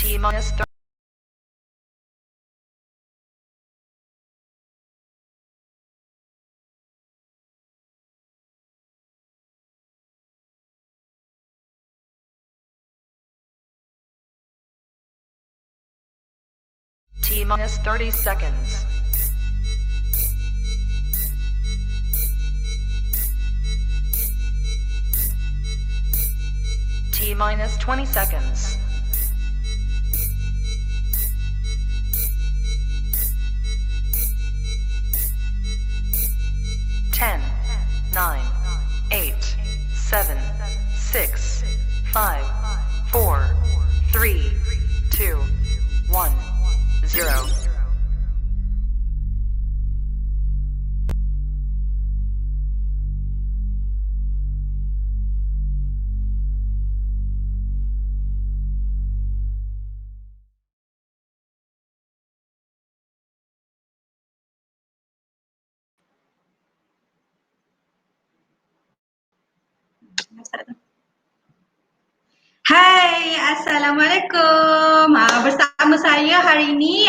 T minus T minus 30 seconds. T minus 20 seconds. Ten, 9, 8, 7, 6, 5, 4, 3, 2, 1, 0. Hai, Assalamualaikum. Bersama saya hari ini,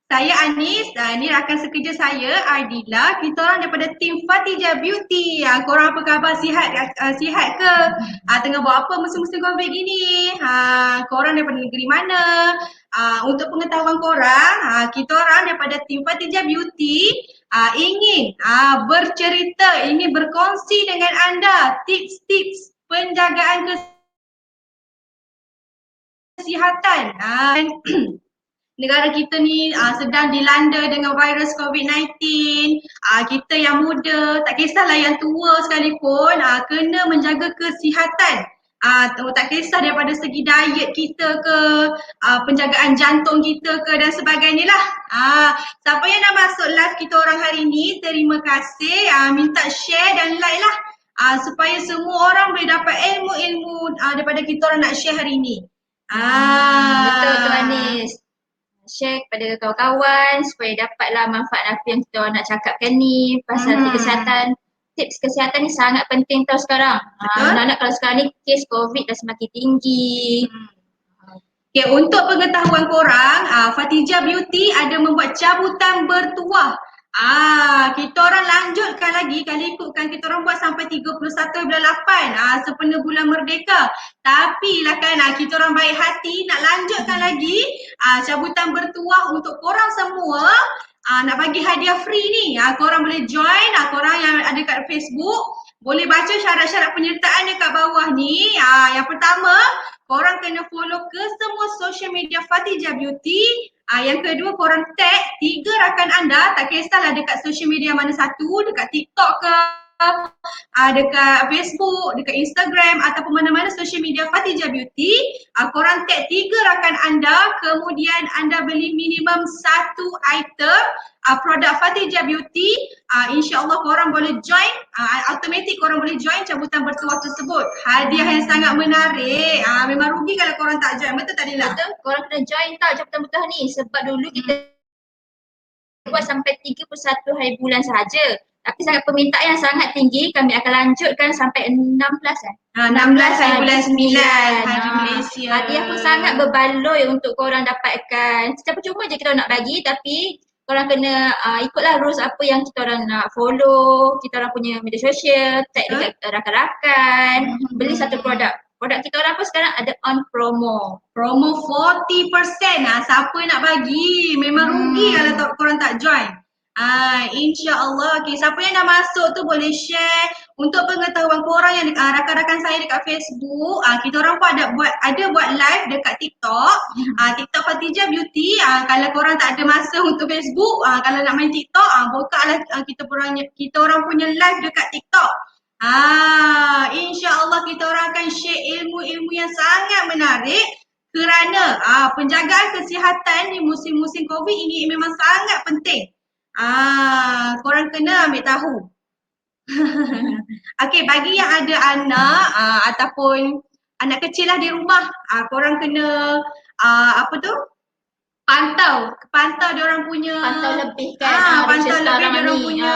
saya Anis, ini rakan sekerja saya, Ardila. Kita orang daripada tim Fatijah Beauty. Korang apa khabar? Sihat ke? Tengah buat apa musim-musim COVID gini? Korang daripada negeri mana? Untuk pengetahuan korang, kita orang daripada tim Fatijah Beauty ingin bercerita, ingin berkongsi dengan anda tips-tips penjagaan kesihatan. Negara kita ni sedang dilanda dengan virus COVID-19. Kita yang muda, tak kisahlah yang tua sekalipun, kena menjaga kesihatan. Tak kisah daripada segi diet kita ke, penjagaan jantung kita ke dan sebagainya lah. Siapa yang nak masuk live kita orang hari ni, terima kasih. Minta share dan like lah. Supaya semua orang boleh dapat ilmu-ilmu daripada kita orang nak share hari ni. Betul tu Anis. Share kepada kawan-kawan supaya dapatlah manfaat apa yang kita nak cakapkan ni pasal kesihatan. Tips kesihatan ni sangat penting tau sekarang. Anak-anak kalau sekarang ni kes COVID dah semakin tinggi. Okay, untuk pengetahuan korang, Fatijah Beauty ada membuat cabutan bertuah. Kita orang lanjutkan lagi, kalau ikutkan kita orang buat sampai 31/8, sempena bulan Merdeka. Tapi lah kan, kita orang baik hati nak lanjutkan lagi cabutan bertuah untuk korang semua. Nak bagi hadiah free ni. Korang boleh join, korang yang ada kat Facebook, boleh baca syarat-syarat penyertaan dekat bawah ni. Yang pertama, korang kena follow ke semua social media Fatijah Beauty. Yang kedua, korang tag 3 rakan anda, tak kisahlah dekat social media mana satu, dekat TikTok ke, dekat Facebook, dekat Instagram ataupun mana-mana social media Fatijah Beauty. Korang tag 3 rakan anda, kemudian anda beli minimum 1 item produk Fatijah Beauty. InsyaAllah korang boleh join, automatik korang boleh join cabutan bertuah tersebut. Hadiah yang sangat menarik. Memang rugi kalau korang tak join, betul tak Dila? Betul, korang kena join tau cabutan bertuah ni sebab dulu kita buat sampai 31 hari bulan sahaja. Tapi sangat permintaan yang sangat tinggi, kami akan lanjutkan sampai 16 16 hari bulan 9, hari Malaysia. Hadiah pun sangat berbaloi untuk korang dapatkan. Secara percuma je kita nak bagi, tapi korang kena ikutlah rules apa yang kita orang nak follow, kita orang punya media sosial, tag dekat rakan-rakan, beli satu produk. Produk kita orang pun sekarang ada on promo. Promo 40%. Siapa nak bagi? Memang rugi kalau korang tak join. InsyaAllah. Okay, siapa yang dah masuk tu boleh share. Untuk pengetahuan korang yang rakan-rakan saya dekat Facebook, kita orang pun ada buat live dekat TikTok. TikTok Fatijah Beauty. Kalau korang tak ada masa untuk Facebook, kalau nak main TikTok, buka lah kita orang punya live dekat TikTok. InsyaAllah kita orang akan share ilmu-ilmu yang sangat menarik kerana penjagaan kesihatan di musim-musim COVID ini memang sangat penting. Korang kena ambil tahu. Okay, bagi yang ada anak ataupun anak kecil lah di rumah, korang kena pantau dia orang punya Pantau lebih kan pantau macam lebih sekarang dia orang ni punya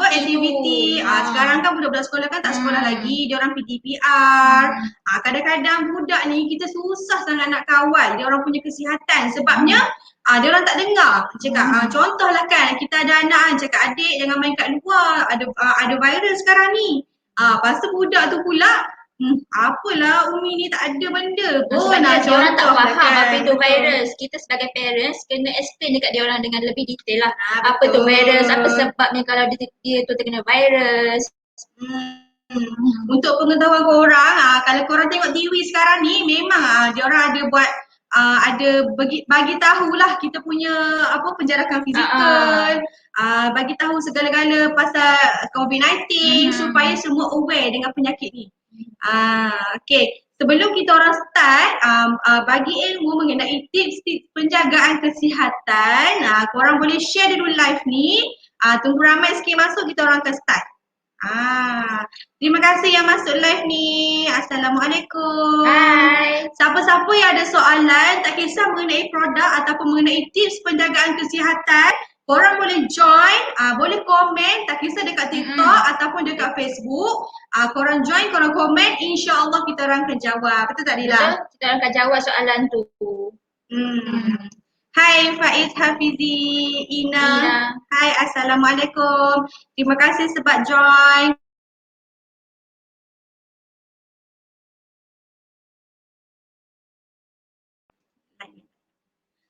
aktiviti. tu. Sekarang kan budak-budak sekolah kan tak sekolah Hmm. lagi, dia orang PTPR. Kadang-kadang budak ni kita susah sangat nak kawal dia orang punya kesihatan sebabnya dia orang tak dengar cakap contohlah kan kita ada anak kan cakap adik jangan main kat luar ada virus sekarang ni. Lepas tu budak tu pula apalah Umi ni tak ada benda pun. Sebab dia orang tak Contohlah faham apa kan. itu Betul. virus. Kita sebagai parents kena explain dekat dia orang dengan lebih detail lah. Apa Betul. tu virus, apa sebabnya kalau dia tu terkena virus. Untuk pengetahuan korang, kalau korang tengok TV sekarang ni memang dia orang ada buat ada bagi tahulah kita punya penjarakan fizikal, bagi tahu segala-gala pasal COVID-19 supaya semua aware dengan penyakit ni. Okay. Sebelum kita orang start bagi ilmu mengenai tips-tips penjagaan kesihatan, korang boleh share dulu live ni. Tunggu ramai sikit masuk kita orang akan start. Terima kasih yang masuk live ni. Assalamualaikum. Hai. Siapa-siapa yang ada soalan tak kisah mengenai produk ataupun mengenai tips penjagaan kesihatan, korang boleh join, boleh komen tak kisah dekat TikTok ataupun dekat Facebook. Korang join, korang komen, insya-Allah kita orang akan jawab. Betul tak Dila? Betul, kita orang akan jawab soalan tu. Hai Faiz Hafizi, Ina. Hai, Assalamualaikum. Terima kasih sebab join.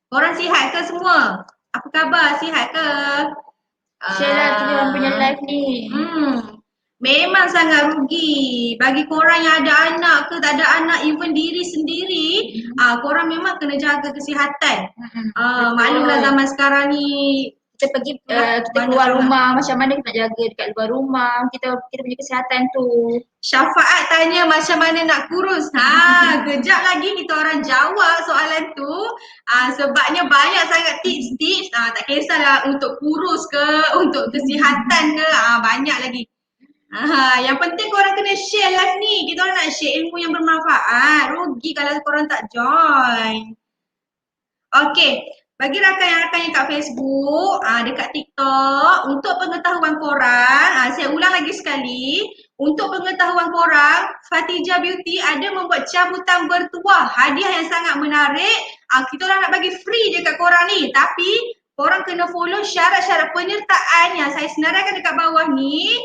Korang sihat ke semua? Apa khabar? Sihat ke? Share lah kita orang punya live ni. Memang sangat rugi. Bagi korang yang ada anak ke tak ada anak, even diri sendiri, korang memang kena jaga kesihatan. Maklumlah zaman sekarang ni kita pergi kita keluar rumah, macam mana kita nak jaga dekat luar rumah, kita punya kesihatan tu. Syafaat tanya macam mana nak kurus. Kejap lagi kita orang jawab soalan tu. Sebabnya banyak sangat tips-tips. Tak kisahlah untuk kurus ke, untuk kesihatan ke, banyak lagi. Yang penting korang kena share live ni. Kita orang nak share ilmu yang bermanfaat. Rugi kalau korang tak join. Okay. Bagi rakan-rakan yang kat Facebook, dekat TikTok, untuk pengetahuan korang, saya ulang lagi sekali, untuk pengetahuan korang, Fatijah Beauty ada membuat cabutan bertuah, hadiah yang sangat menarik. Kita orang nak bagi free dekat korang ni, tapi korang kena follow syarat-syarat penyertaan yang saya senaraikan dekat bawah ni.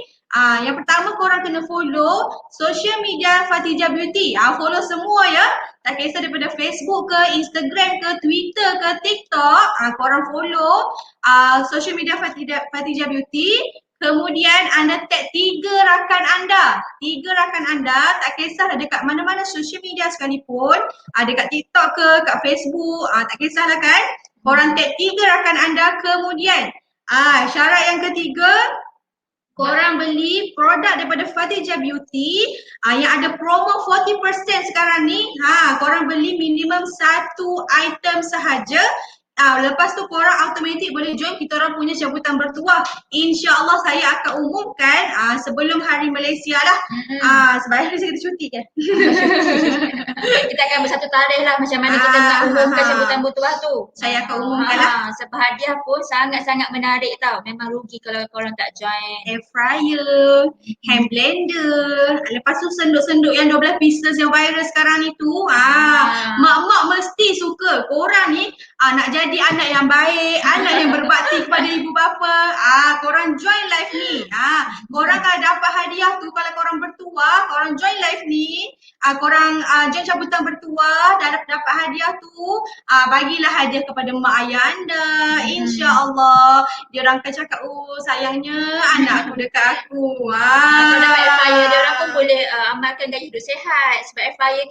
Yang pertama korang kena follow social media Fatijah Beauty. Follow semua ya. Tak kisah daripada Facebook ke, Instagram ke, Twitter ke, TikTok. Korang follow social media Fatijah Beauty. Kemudian anda tag 3 rakan anda. 3 rakan anda, tak kisah dekat mana-mana social media sekalipun. Dekat TikTok ke, kat Facebook, tak kisahlah kan. Korang tag 3 rakan anda. Kemudian syarat yang ketiga, korang beli produk daripada Fatijah Beauty yang ada promo 40% sekarang ni. Korang beli minimum 1 item sahaja. Lepas tu korang automatik boleh join kita orang punya cabutan bertuah. InsyaAllah saya akan umumkan sebelum hari Malaysia lah. Sebab hari Malaysia kita cuti kan. Kita akan bersatu tarikh lah macam mana kita nak umumkan cabutan bertuah tu. Saya akan umumkan lah. Sebab hadiah pun sangat-sangat menarik tau. Memang rugi kalau korang tak join. Air fryer, hand blender, lepas tu senduk-senduk yang 12 pieces yang viral sekarang ni tu. Mak-mak mesti suka. Korang ni nak jadi anak yang baik, anak yang berbakti kepada ibu bapa. Korang join live ni. Korang kalau dapat hadiah tu, kalau korang bertuah, korang join live ni, korang join cabutan bertuah dan dapat hadiah tu, bagilah hadiah kepada mak ayah anda. InsyaAllah dia orang akan cakap, oh sayangnya anak aku dekat aku. Kalau dapat air fryer, dia orang pun boleh amalkan gaya hidup sihat. Sebab air fryer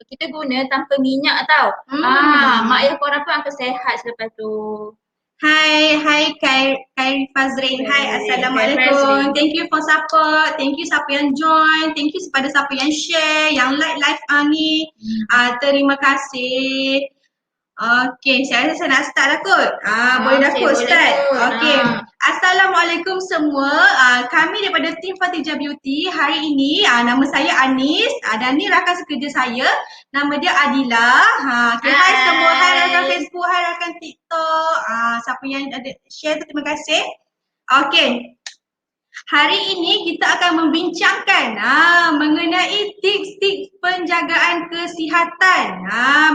kita guna tanpa minyak tau. Mak ayah korang pun akan sehat selepas tu. Hai Khairi Fazrin. Hai, Assalamualaikum. Thank you for support. Thank you siapa yang join. Thank you kepada siapa yang share, yang like live ni. Terima kasih. Okey, saya rasa saya nak start dah kot. Boleh dah Okey, kot boleh start. kot. Okey. Assalamualaikum semua. Kami daripada tim Fatijah Beauty. Hari ini nama saya Anis dan ni rakan sekerja saya. Nama dia Adila. Okay, hai semua. Hai rakan Facebook, hai rakan TikTok. Siapa yang ada share tu terima kasih. Okey. Hari ini kita akan membincangkan mengenai tips-tips penjagaan kesihatan.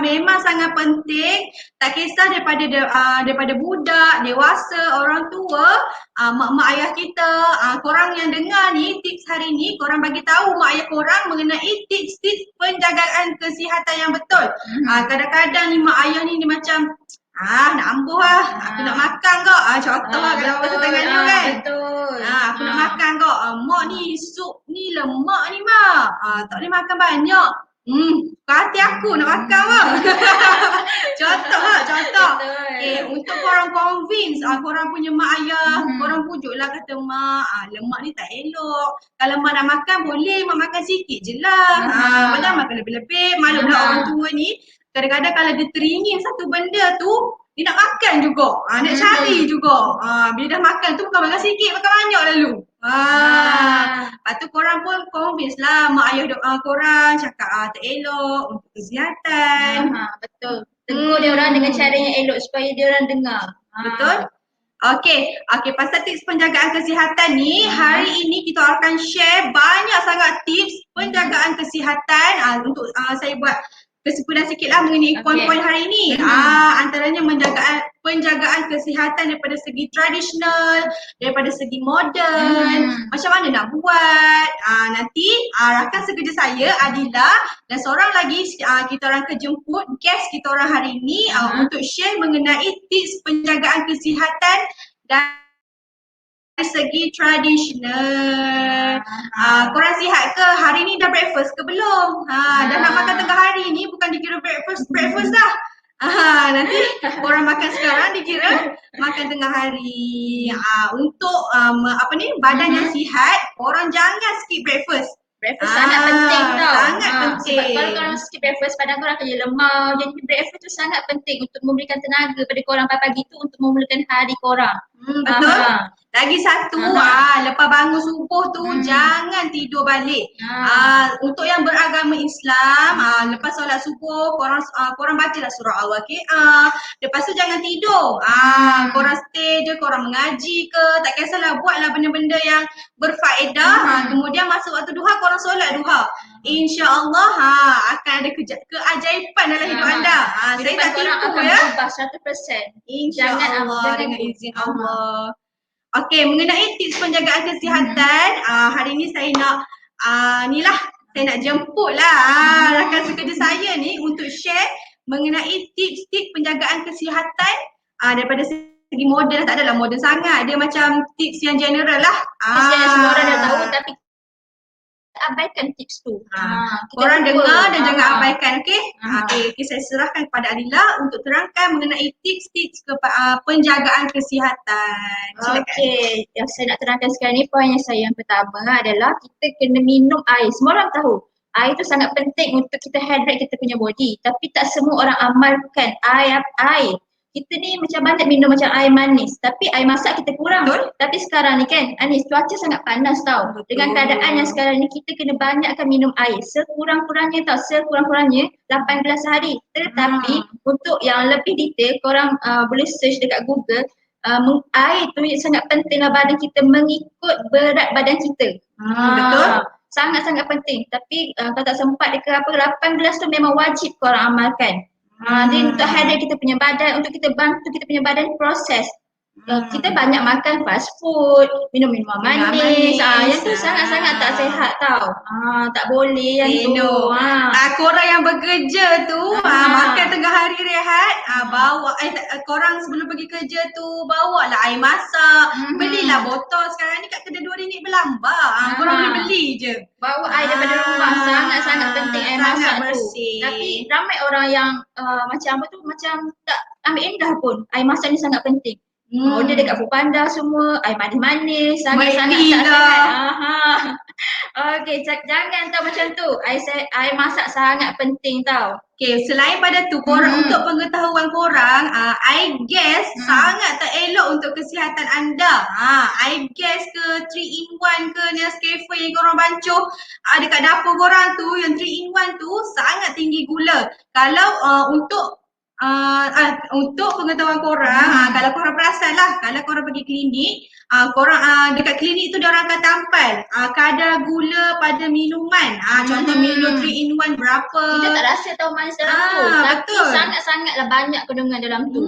Memang sangat penting, tak kisah daripada budak, dewasa, orang tua, mak-mak ayah kita, korang yang dengar ni tips hari ni, korang bagi tahu mak ayah korang mengenai tips-tips penjagaan kesihatan yang betul. Kadang-kadang ni mak ayah ni macam nak ambuh aku nak makan kok. Contoh kalau pasal tangan tu kan. Betul. Aku nak makan kok. Mak ni sup ni lemak ni mak. Tak boleh makan banyak. Hati aku nak makan mak. Contoh. Betul. Untuk korang convince korang punya mak ayah, korang pujuklah kata mak, lemak ni tak elok. Kalau mak nak makan boleh mak makan sikit je lah. Jangan makan lebih-lebih. Maklumlah orang tua ni kadang-kadang kalau dia teringin satu benda tu, dia nak makan juga. Nak cari juga. Bila dah makan tu bukan makan sikit, makan banyak lalu. Lepas tu korang pun convince lah mak ayah korang cakap tak elok untuk kesihatan. Betul. Tegur dia orang dengan cara yang elok supaya dia orang dengar. Betul? Okey, pasal tips penjagaan kesihatan ni, hari ini kita akan share banyak sangat tips penjagaan kesihatan. Untuk saya buat kesimpulan sikitlah mengenai poin-poin hari ini. Antaranya penjagaan kesihatan daripada segi tradisional, daripada segi moden, macam mana nak buat. Nanti rakan sekerja saya Adila dan seorang lagi kita orang kejemput guest kita orang hari ini untuk share mengenai tips penjagaan kesihatan dari segi tradisional. Korang sihat ke? Hari ni dah breakfast ke belum? Dah nak makan tengah hari ni bukan dikira breakfast dah. Nanti korang makan sekarang dikira makan tengah hari. Untuk badan yang sihat, korang jangan skip breakfast. Breakfast sangat penting tau. Sangat penting. Sebab kalau korang skip breakfast, badan korang akan jadi lemah. Jadi breakfast tu sangat penting untuk memberikan tenaga pada korang pagi-pagi tu untuk memulakan hari korang. Betul. Lagi satu, lepas bangun subuh tu jangan tidur balik. Untuk yang beragama Islam, lepas solat subuh korang bacalah surah Al-Waqiah. Lepas tu jangan tidur. Korang stay je, korang mengaji ke, tak kisahlah, buatlah benda-benda yang berfaedah. Kemudian masuk waktu duha korang solat duha. InsyaAllah akan ada keajaiban dalam hidup anda. Saya tak tipu ya. Berubah 100%. InsyaAllah dengan izin Allah. Okey, mengenai tips penjagaan kesihatan, hari ni saya nak saya nak jemput rakan sekerja saya ni untuk share mengenai tips-tips penjagaan kesihatan daripada segi moden. Tak adalah moden sangat, dia macam tips yang general lah. Tips yang semua orang dah tahu tapi abaikan tips tu. Korang dengar dan jangan abaikan, okey? Okey, saya serahkan kepada Adila untuk terangkan mengenai tips-tips penjagaan kesihatan. Okey, yang saya nak terangkan sekarang ni, poin yang saya yang pertama adalah kita kena minum air. Semua orang tahu air tu sangat penting untuk kita hydrate kita punya body, tapi tak semua orang amalkan air. Kita ni macam banyak minum macam air manis, tapi air masak kita kurang. Betul. Tapi sekarang ni kan, Anis, cuaca sangat panas tau. Betul. Dengan keadaan yang sekarang ni, kita kena banyakkan minum air. Sekurang-kurangnya 8 gelas sehari. Tetapi untuk yang lebih detail, korang boleh search dekat Google. Air tu sangat pentinglah badan kita mengikut berat badan kita. Betul. Sangat-sangat penting. Tapi kalau tak sempat 8 gelas tu memang wajib korang amalkan. Dia untuk hydrate kita punya badan, untuk kita bantu kita punya badan proses. Kita banyak makan fast food, minum minuman manis. Yang tu sangat-sangat tak sihat tau. Tak boleh yang tu. Korang yang bekerja tu, makan tengah hari rehat, bawa korang sebelum pergi kerja tu bawalah air masak. Belilah botol sekarang ni kat kedai RM2 berlambak. Korang boleh beli je. Bawa air daripada rumah, sangat-sangat penting air masak bersih. tu. Tapi ramai orang yang macam tak ambil indah pun. Air masak ni sangat penting. Order dekat Foodpanda semua, air manis-manis, sangat-sangat Baik tak lah. sihat. Okey, jangan tau macam tu. Air masak sangat penting tau. Okay, selain pada tu, untuk pengetahuan korang, I guess sangat tak elok untuk kesihatan anda. I guess ke 3-in-1 ke Nescafe yang korang bancuh dekat dapur korang tu, yang 3-in-1 tu sangat tinggi gula. Kalau untuk pengetahuan korang, kalau korang perasan lah, kalau korang pergi klinik, korang dekat klinik tu diorang akan tampal kadar gula pada minuman. Contoh minum 3-in-1 berapa. Kita tak rasa tahu manis dalam tu, tapi betul. sangat-sangatlah banyak kandungan dalam tu.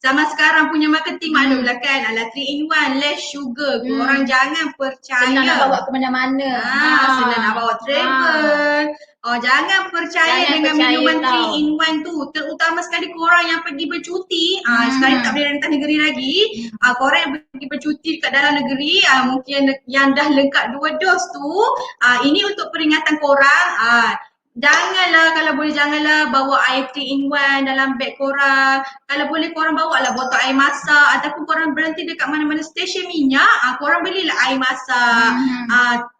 Zaman sekarang punya marketing maklumlah kan, 3-in-1 less sugar. Korang jangan percaya. Senang nak bawa ke mana-mana. Senang nak bawa travel. Jangan percaya dengan minuman 3-in-1 tu. Terutama sekali korang yang pergi bercuti, sekarang tak boleh rentas negeri lagi. Korang yang pergi bercuti dekat dalam negeri, mungkin yang dah lengkap 2 dos tu, ini untuk peringatan korang. Janganlah, kalau boleh janganlah bawa air 3-in-1 dalam beg korang. Kalau boleh korang bawa lah botol air masak, ataupun korang berhenti dekat mana-mana stesen minyak, korang belilah air masak.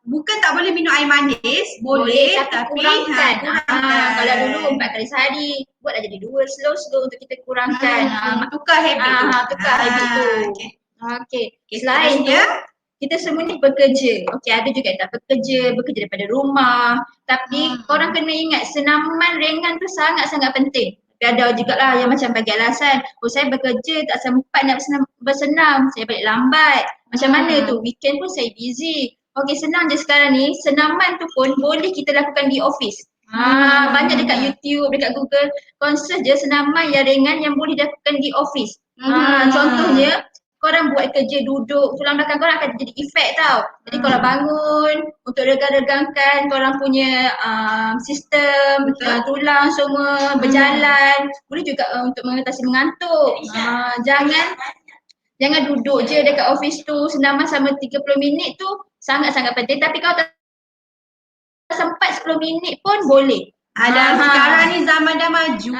Bukan tak boleh minum air manis, boleh tapi kurangkan. kurangkan. Kalau dulu 4 kali sehari, buatlah jadi 2 slow-slow untuk kita kurangkan. Tukar habit tu. Tukar habit tu. Okey. Selain tu, kita semua ni bekerja. Okey, ada juga yang tak bekerja daripada rumah. Tapi korang kena ingat, senaman ringan tu sangat-sangat penting. Tapi ada jugalah yang macam bagi alasan, saya bekerja tak sempat nak bersenam, saya balik lambat. Macam mana tu? Weekend pun saya busy. Okey, senang je sekarang ni, senaman tu pun boleh kita lakukan di office. Banyak dekat YouTube, dekat Google, search je senaman yang ringan yang boleh dilakukan di office. Contohnya, korang buat kerja duduk, tulang belakang korang akan jadi efek tau. Jadi korang bangun untuk regang-regangkan korang punya sistem, tulang semua berjalan. Boleh juga untuk mengatasi mengantuk. Jangan duduk je dekat office tu, senaman sama 30 minit tu sangat-sangat penting. Tapi kalau tak sempat 10 minit pun boleh. Sekarang ni zaman dah maju.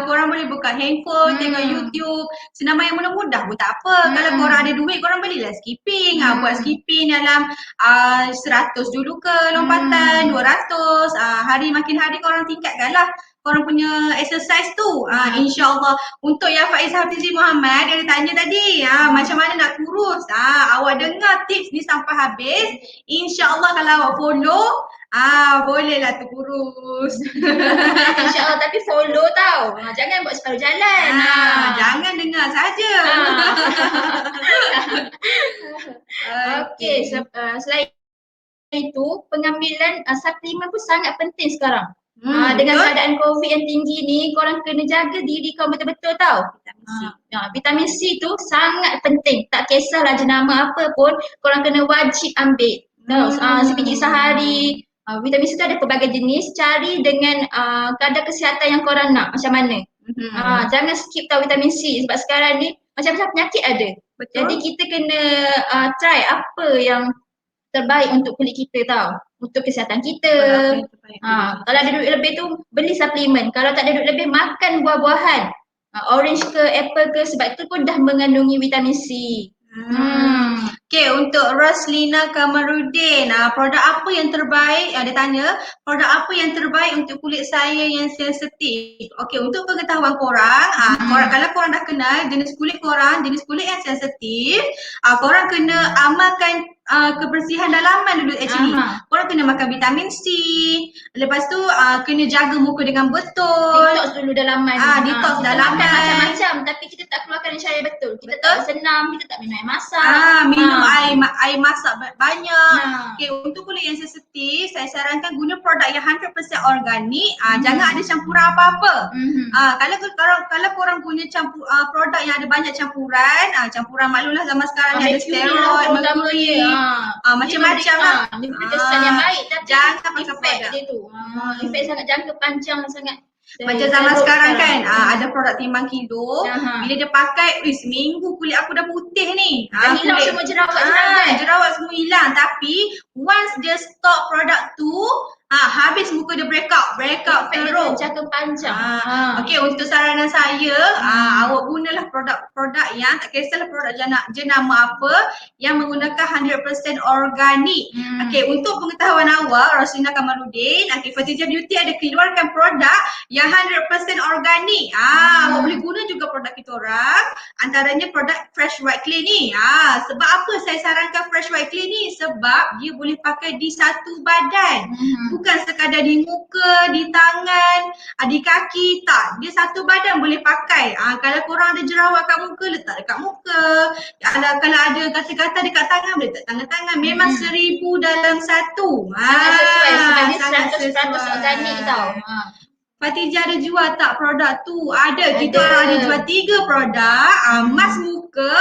Korang boleh buka handphone, tengok YouTube. Senaman yang mudah-mudah pun tak apa. Kalau korang ada duit, korang belilah skipping. Buat skipping dalam 100 dulu ke lompatan, 200. Makin hari korang tingkatkan lah korang punya exercise tu. InsyaAllah. Untuk yang Faiz Hafizi Muhammad, dia tanya tadi, macam mana nak kurus. Awak dengar tips ni sampai habis. InsyaAllah kalau awak follow, bolehlah tu kurus. InsyaAllah, tapi follow tau. Jangan buat separuh jalan. Jangan dengar saja. Okey, selain itu, pengambilan suplemen pun sangat penting sekarang. Dengan keadaan COVID yang tinggi ni, korang kena jaga diri kau betul-betul tau. Vitamin C tu sangat penting. Tak kisahlah jenama apa pun, korang kena wajib ambil. Sebiji sehari. Vitamin C tu ada pelbagai jenis. Cari dengan kadar kesihatan yang korang nak macam mana. Jangan skip tau vitamin C sebab sekarang ni macam-macam penyakit ada. Betul. Jadi kita kena try apa yang terbaik untuk kulit kita tau. Untuk kesihatan kita. Kalau ada duit lebih tu, beli suplemen. Kalau tak ada duit lebih, makan buah-buahan. Orange ke, apple ke, sebab itu pun dah mengandungi vitamin C. Okay, untuk Roslina Kamarudin, produk apa yang terbaik? Dia tanya, produk apa yang terbaik untuk kulit saya yang sensitif? Okay, untuk pengetahuan korang, kalau korang dah kenal jenis kulit korang, jenis kulit yang sensitif, korang kena amalkan kebersihan dalaman dulu actually. Korang kena makan vitamin C. Lepas tu kena jaga muka dengan betul. Detox dulu dalaman. Detox dalaman. Makan macam-macam tapi kita tak keluarkan dengan cara betul. Kita tak senam, kita tak minum air masak. Minum air masak banyak. Okay, untuk kulit yang sensitif, saya sarankan guna produk yang 100% organik. Jangan ada campuran apa-apa. Kalau korang guna produk yang ada banyak campuran, campuran maklumlah zaman sekarang ni ada steroid, mercury, macam-macam lah. Dia kesan yang baik tapi jangan pakai efek produk dia tu. Efek sangat jangka panjang sangat. Macam zaman sekarang kan, ada produk timbang kilo. Bila dia pakai, seminggu kulit aku dah putih ni. Hilang semua jerawat. Jerawat semua hilang. Tapi once dia stop produk tu, Habis muka dia breakout Efek dia teruk. jangka panjang. Okey, untuk saranan saya, awak gunalah produk yang tak kisahlah produk jenama apa yang menggunakan 100% organik. Okey, untuk pengetahuan awak, Roslina Kamaluddin, Fatijah Beauty ada keluarkan produk yang 100% organik. Awak boleh guna juga produk kita orang, antaranya produk Fresh White Clay ni. Sebab apa saya sarankan Fresh White Clay ni? Sebab dia boleh pakai di satu badan. Bukan sekadar di muka, di tangan, di kaki, tak. Dia satu badan boleh pakai. Kalau korang ada jerawat kat muka, letak dekat muka. Kalau ada gatal-gatal dekat tangan, boleh letak tangan-tangan. Memang 1000 dalam satu. Sangat sesuai sebab dia sangat 100% organik tau. Fatijah ada jual tak produk tu? Ada. Kita orang ada jual 3 produk. Mask muka,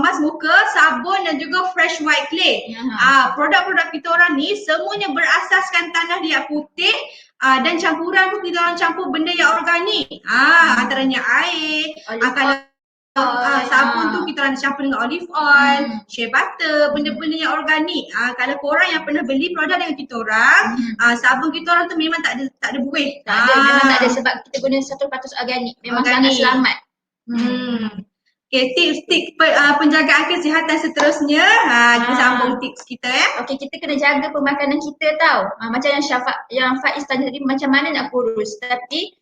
mask muka, sabun dan juga Fresh White Clay. Produk-produk kita orang ni semuanya berasaskan tanah liat putih dan campuran pun kita orang campur benda yang organik. Antaranya air, kalau sabun tu kita orang campur dengan olive oil, shea butter, benda-benda yang organik. Kalau korang yang pernah beli produk dengan kita orang, sabun kita orang tu memang tak ada buih. Memang tak ada sebab kita guna 100% organik. Memang sangat selamat. Okay, tips penjagaan kesihatan seterusnya. Kita sambung tips kita Okey, kita kena jaga pemakanan kita tau. Macam yang Faiz tanya tadi, macam mana nak kurus. Tapi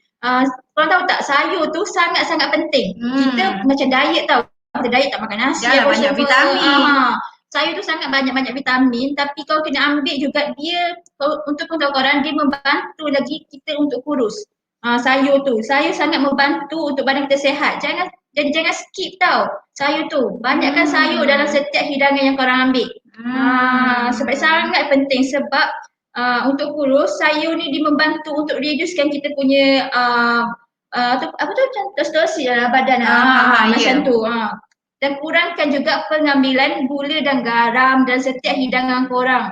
korang tahu tak, sayur tu sangat-sangat penting. Kita macam diet tau. Kita diet tak makan nasi. Banyak vitamin. Sayur tu sangat banyak vitamin, tapi kau kena ambil juga dia, untuk pengetahuan korang, dia membantu lagi kita untuk kurus. Sayur sangat membantu untuk badan kita sihat. Jangan skip tau sayur tu. Banyakkan sayur dalam setiap hidangan yang korang ambil. Sebab sangat penting sebab untuk kurus, sayur ni dia membantu untuk reducekan kita punya macam testosterone dalam badan. Macam tu. Dan kurangkan juga pengambilan gula dan garam dalam setiap hidangan korang.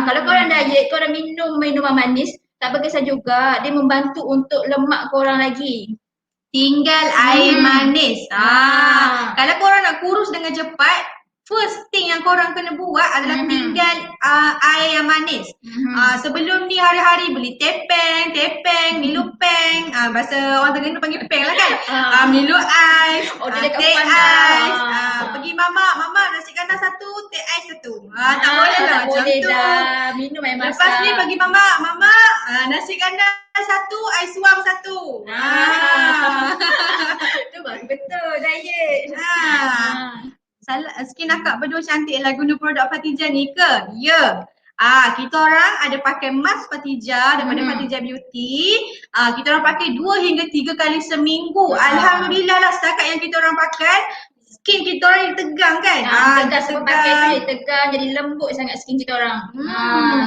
Kalau korang diet, korang minum minuman manis, tak berkesan juga, dia membantu untuk lemak korang lagi. Tinggal air manis. Kalau korang nak kurus dengan cepat, first thing yang korang kena buat adalah tinggal air yang manis. Sebelum ni hari-hari beli tepeng, Milo peng. Bahasa orang Terengganu panggil peng lah kan. Milo ais, teh ais. Pergi mama nasi kandar 1, teh ais 1. Tak boleh lah macam tu. Minum air masak. Lepas ni bagi mama nasi kandar 1, ais suam 1. Tu baru betul diet. Skin akak berdua cantik lah guna produk Fatijah ni ke? Ya. Kita orang ada pakai mask Fatijah daripada Fatijah Beauty. Kita orang pakai 2 hingga 3 kali seminggu. Alhamdulillah lah setakat yang kita orang pakai, skin kita orang yang tegang kan? Tegang sebab pakai tu dia tegang, jadi lembut sangat skin kita orang.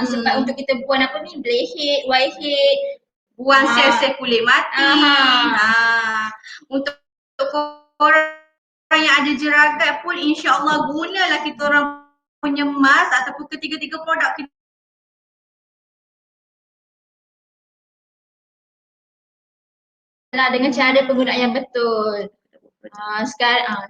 Sebab untuk kita buang apa ni, blackhead, whitehead, buang sel-sel kulit mati. Untuk korang yang ada jeragat pun insya-Allah gunalah kita orang punya mask ataupun ketiga-tiga produk kita dengan cara penggunaan yang betul.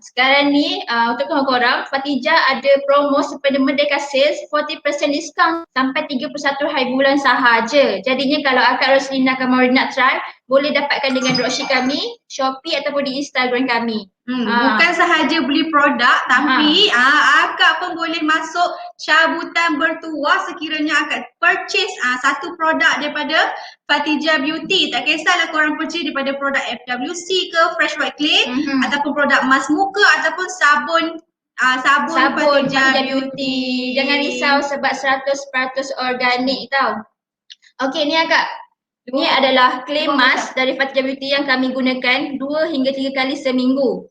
Sekarang ni untuk korang, Fatijah ada promo sepenuh Merdeka Sales 40% diskaun sampai 31 hari bulan sahaja. Jadinya kalau Akak Roslina Kamaluddin nak try, boleh dapatkan dengan dropship kami, Shopee ataupun di Instagram kami. Bukan sahaja beli produk tapi akak pun boleh masuk cabutan bertuah sekiranya akak purchase satu produk daripada Fatijah Beauty. Tak kisahlah korang purchase daripada produk FWC ke, Fresh White Clay ataupun produk mask muka ataupun sabun Fatijah Beauty. Jangan risau sebab 100% organik tau. Okey, ni Akak. Ni adalah clay mask dari Fatijah Beauty yang kami gunakan 2 hingga 3 kali seminggu.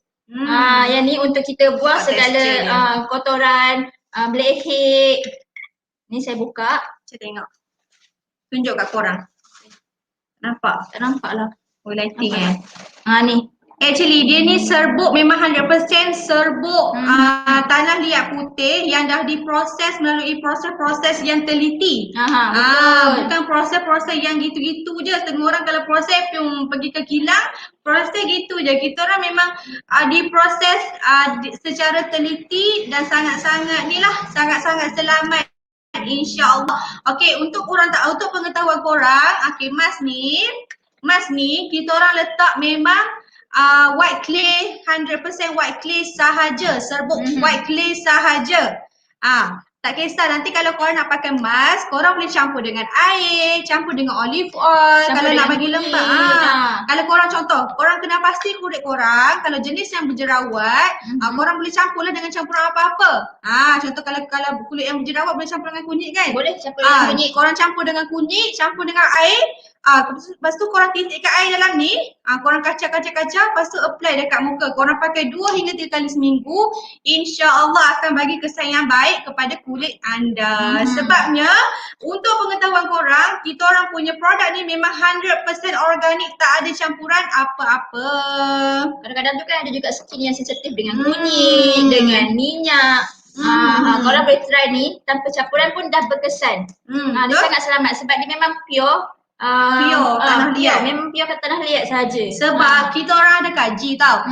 Yang ni untuk kita buang segala kotoran, blackhead. Ni saya buka. Saya tengok. Tunjuk kat korang. Nampak? Tak nampak lah. Oh, lighting Ni. Actually dia ni serbuk, memang 100% serbuk tanah liat putih yang dah diproses melalui proses-proses yang teliti. Bukan proses-proses yang gitu-gitu je. Setengah orang kalau proses pergi ke kilang, proses gitu je. Kita orang memang diproses secara teliti dan sangat-sangat selamat InsyaAllah. Okey, untuk pengetahuan korang, okey Mas ni kita orang letak memang white clay, 100% white clay sahaja, serbuk white clay sahaja. Tak kisah nanti kalau korang nak pakai mask, korang boleh campur dengan air, campur dengan olive oil, Campur kalau nak dengan bagi kunyit, lembab. Kalau korang contoh, korang kena pasti kulit korang, kalau jenis yang berjerawat, korang boleh campurlah dengan campuran apa-apa. Contoh kalau kulit yang berjerawat boleh campur dengan kunyit kan? Boleh campur dengan kunyit. Korang campur dengan kunyit, campur dengan air. Lepas tu korang titikkan air dalam ni, korang kacau, lepas tu apply dekat muka. Korang pakai 2 hingga 3 kali seminggu, insya-Allah akan bagi kesan yang baik kepada kulit anda. Sebabnya untuk pengetahuan korang, kita orang punya produk ni memang 100% organik, tak ada campuran apa-apa. Kadang-kadang tu kan ada juga skin yang sensitif dengan kunyit, dengan minyak. Korang boleh try ni, tanpa campuran pun dah berkesan. Dia sangat selamat sebab dia memang pure. Tanah liat. Memang pure kat tanah liat sahaja. Sebab kita orang ada kaji tau.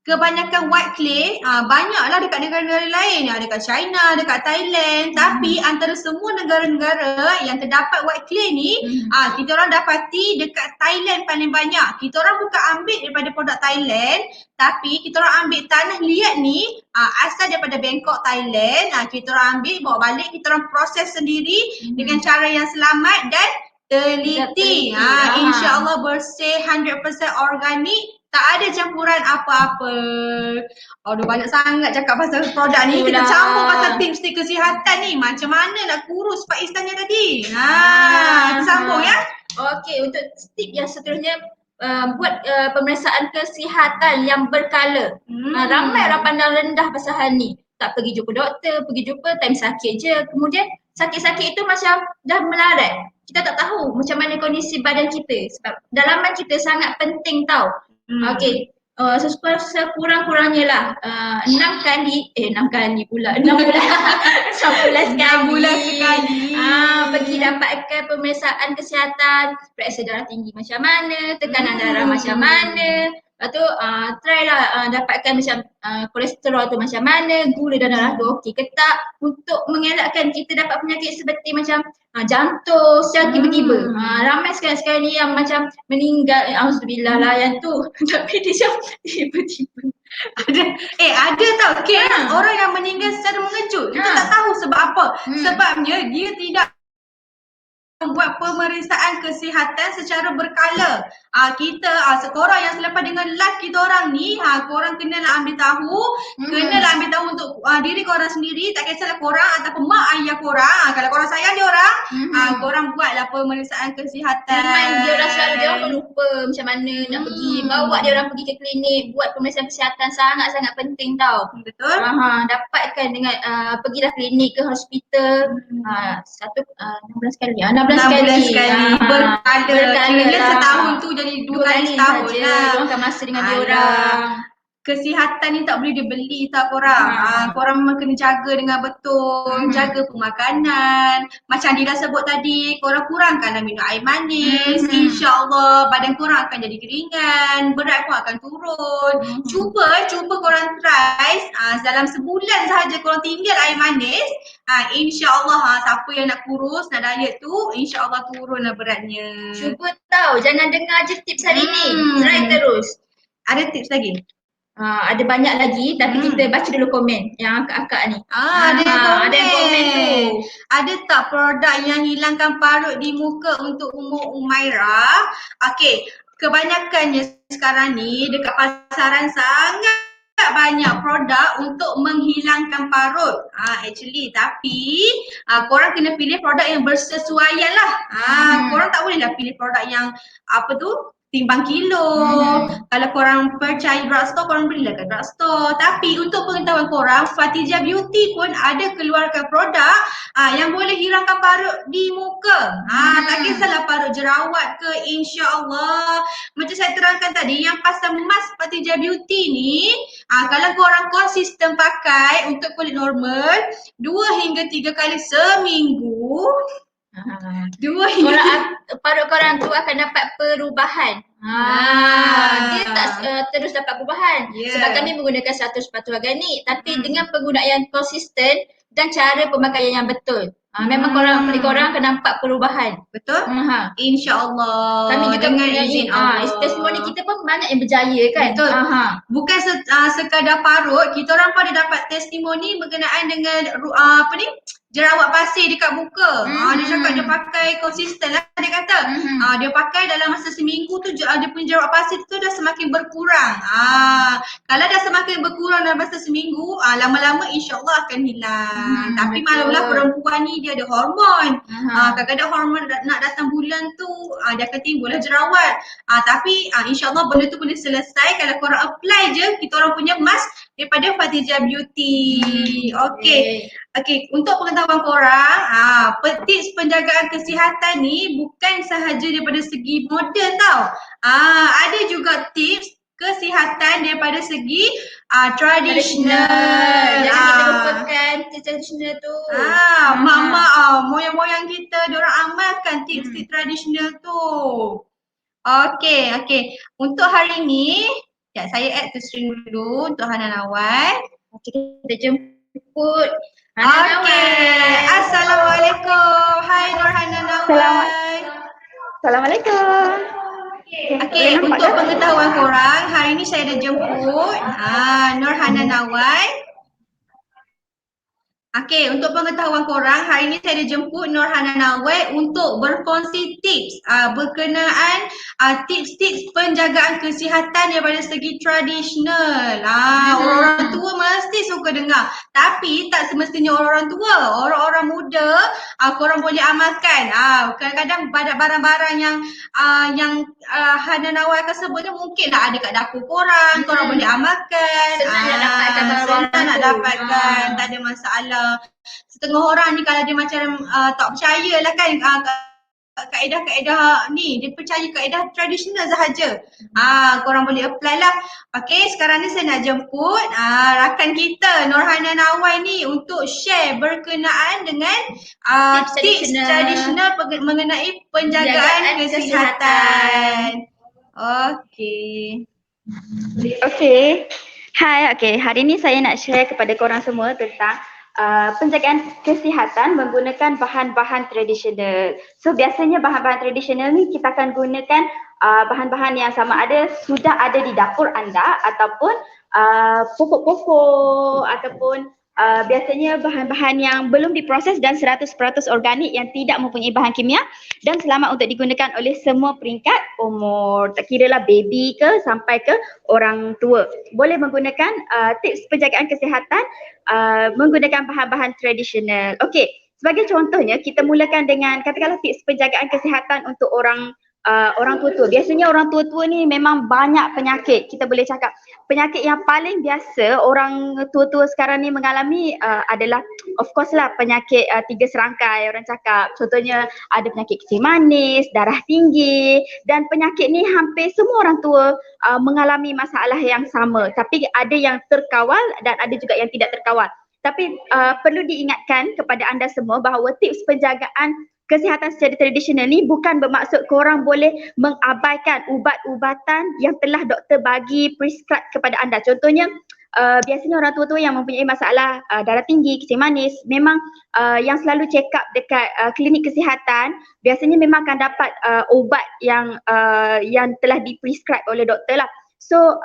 Kebanyakan white clay, banyaklah dekat negara-negara lain. Ada dekat China, dekat Thailand. Tapi antara semua negara-negara yang terdapat white clay ni, kita orang dapati dekat Thailand paling banyak. Kita orang bukan ambil daripada produk Thailand, tapi kita orang ambil tanah liat ni, asal daripada Bangkok, Thailand. Kita orang ambil, bawa balik, kita orang proses sendiri dengan cara yang selamat dan teliti. InsyaAllah bersih, 100% organik. Tak ada campuran apa-apa. Aduh, banyak sangat cakap pasal produk ni. Kita campur pasal tips-tips kesihatan ni. Macam mana nak kurus Pak Ihsannya tadi? Kita sambung ya. Okey, untuk tip yang seterusnya, buat pemeriksaan kesihatan yang berkala. Ramai orang pandang rendah pasal hal ni. Tak pergi jumpa doktor, pergi jumpa time sakit je. Kemudian sakit-sakit itu macam dah melarat. Kita tak tahu macam mana kondisi badan kita. Sebab dalaman kita sangat penting tau. Okey, sekurang-kurangnya lah 6 kali pula 6 bulan 11 kali pergi dapatkan pemeriksaan kesihatan, periksa darah tinggi macam mana, tekanan darah macam mana. Lepas tu try lah dapatkan macam kolesterol tu macam mana, gula dan darah tu okey ke tak, untuk mengelakkan kita dapat penyakit seperti macam jantung secara tiba-tiba. Ramai sekarang ni yang macam meninggal, auzubillah lah yang tu. Tapi dia tiba-tiba. Ada tau kes orang yang meninggal secara mengejut. Kita tak tahu sebab apa. Sebabnya dia tidak buat pemeriksaan kesihatan secara berkala. Korang yang selepas dengan live kita orang ni, korang kenalah ambil tahu, untuk diri korang sendiri, tak kisahlah korang ataupun mak ayah korang. Kalau korang sayang dia orang, korang buatlah pemeriksaan kesihatan. Memang dia orang selalu, dia orang pun lupa macam mana nak pergi, bawa dia orang pergi ke klinik, buat pemeriksaan kesihatan sangat-sangat penting tau. Betul. Dapatkan dengan pergilah klinik ke hospital 16 kali. 16 kali. Berkala. Kira setahun tu jadi 2 kali setahun lah. Luangkan masa dengan dia orang. Kesihatan ni tak boleh dibeli tau korang. Korang memang kena jaga dengan betul, jaga pemakanan. Macam Dila sebut tadi, korang kurangkanlah minum air manis. InsyaAllah badan korang akan jadi keringan, berat pun akan turun. Cuba korang try dalam sebulan sahaja korang tinggal air manis. InsyaAllah siapa yang nak kurus, nak diet tu, insyaAllah turunlah beratnya. Cuba tahu, jangan dengar je tips hari ni. Try terus. Ada tips lagi? Ada banyak lagi, tapi kita baca dulu komen yang akak-akak ni. Ada yang komen tu. Ada tak produk yang hilangkan parut di muka untuk umur Umairah? Okey, kebanyakannya sekarang ni dekat pasaran sangat banyak produk untuk menghilangkan parut. Tapi korang kena pilih produk yang bersesuaian lah. Korang tak boleh lah pilih produk yang timbang kilo. Kalau korang percaya drugstore, korang belilah kat drugstore. Tapi untuk pengetahuan korang, Fatijah Beauty pun ada keluarkan produk yang boleh hilangkan parut di muka. Tak kisahlah parut jerawat ke, insya-Allah. Macam saya terangkan tadi, yang pasal mask Fatijah Beauty ni, kalau korang konsisten pakai untuk kulit normal 2 hingga 3 kali seminggu, parut korang tu akan dapat perubahan. Dia tak terus dapat perubahan. Sebab kami menggunakan 100% organik, tapi dengan penggunaan yang konsisten dan cara pemakaian yang betul. Memang pada korang akan nampak perubahan. Betul? InsyaAllah. Kami juga dengan mempunyai izin Allah. testimoni kita pun banyak yang berjaya kan. Betul. Bukan sekadar parut, kita orang pun ada dapat testimoni berkenaan dengan jerawat pasir dekat muka. Dia cakap dia pakai konsisten lah, dia kata. Dia pakai dalam masa seminggu tu dia punya jerawat pasir tu dah semakin berkurang. Kalau dah semakin berkurang dalam masa seminggu, lama-lama insya-Allah akan hilang. Tapi maklumlah perempuan ni dia ada hormon. Kadang-kadang hormon nak datang bulan tu dia akan timbullah jerawat. Tapi insya-Allah benda tu boleh selesai kalau korang apply je kita orang punya mask daripada Fatijah Beauty. Okey, untuk pengetahuan korang, tips penjagaan kesihatan ni bukan sahaja daripada segi model tau. Ada juga tips kesihatan daripada segi tradisional. Jangan kita lupakan tips tradisional tu. Mak-mak moyang-moyang kita diorang amalkan tips-tips tradisional tu. Okey. Untuk hari ni, saya add to screen dulu untuk Hana Nawai. Kita jemput Assalamualaikum. Hai Nurhana Nawai. Assalamualaikum. Okey, untuk pengetahuan korang, hari ni saya ada jemput Nurhana Nawai. Okey, untuk pengetahuan korang, hari ni saya ada jemput Nurhana Nawai untuk berkongsi tips berkenaan tips-tips penjagaan kesihatan daripada segi tradisional. Orang-orang tua mesti suka dengar. Tapi tak semestinya orang tua, orang-orang muda korang boleh amalkan. Kadang-kadang barang-barang yang Hana Nawai akan sebut mungkin ada kat dapur korang boleh amalkan. Senang nak dapatkan, tak ada masalah. Setengah orang ni kalau dia macam tak percaya lah kan kaedah-kaedah ni, dia percaya kaedah tradisional sahaja. Korang boleh apply lah. Okey, sekarang ni saya nak jemput rakan kita Nurhana Nawai ni untuk share berkenaan dengan tips tradisional mengenai penjagaan kesihatan. Okey. Hai, hari ni saya nak share kepada korang semua tentang penjagaan kesihatan menggunakan bahan-bahan tradisional. So biasanya bahan-bahan tradisional ni kita akan gunakan bahan-bahan yang sama ada sudah ada di dapur anda ataupun pokok-pokok ataupun biasanya bahan-bahan yang belum diproses dan 100% organik yang tidak mempunyai bahan kimia dan selamat untuk digunakan oleh semua peringkat umur, tak kira lah baby ke sampai ke orang tua. Boleh menggunakan tips penjagaan kesihatan menggunakan bahan-bahan tradisional. Okey, sebagai contohnya kita mulakan dengan katakanlah tips penjagaan kesihatan untuk orang tua-tua. Biasanya orang tua-tua ni memang banyak penyakit. Kita boleh cakap penyakit yang paling biasa orang tua-tua sekarang ni mengalami adalah of course lah penyakit 3 serangkai orang cakap. Contohnya ada penyakit kencing manis, darah tinggi dan penyakit ni hampir semua orang tua mengalami masalah yang sama. Tapi ada yang terkawal dan ada juga yang tidak terkawal. Tapi perlu diingatkan kepada anda semua bahawa tips penjagaan kesihatan secara tradisional ni bukan bermaksud korang boleh mengabaikan ubat-ubatan yang telah doktor bagi prescribe kepada anda. Contohnya biasanya orang tua-tua yang mempunyai masalah darah tinggi, kencing manis, memang yang selalu check up dekat klinik kesihatan biasanya memang akan dapat ubat yang telah diprescribe oleh doktor lah. So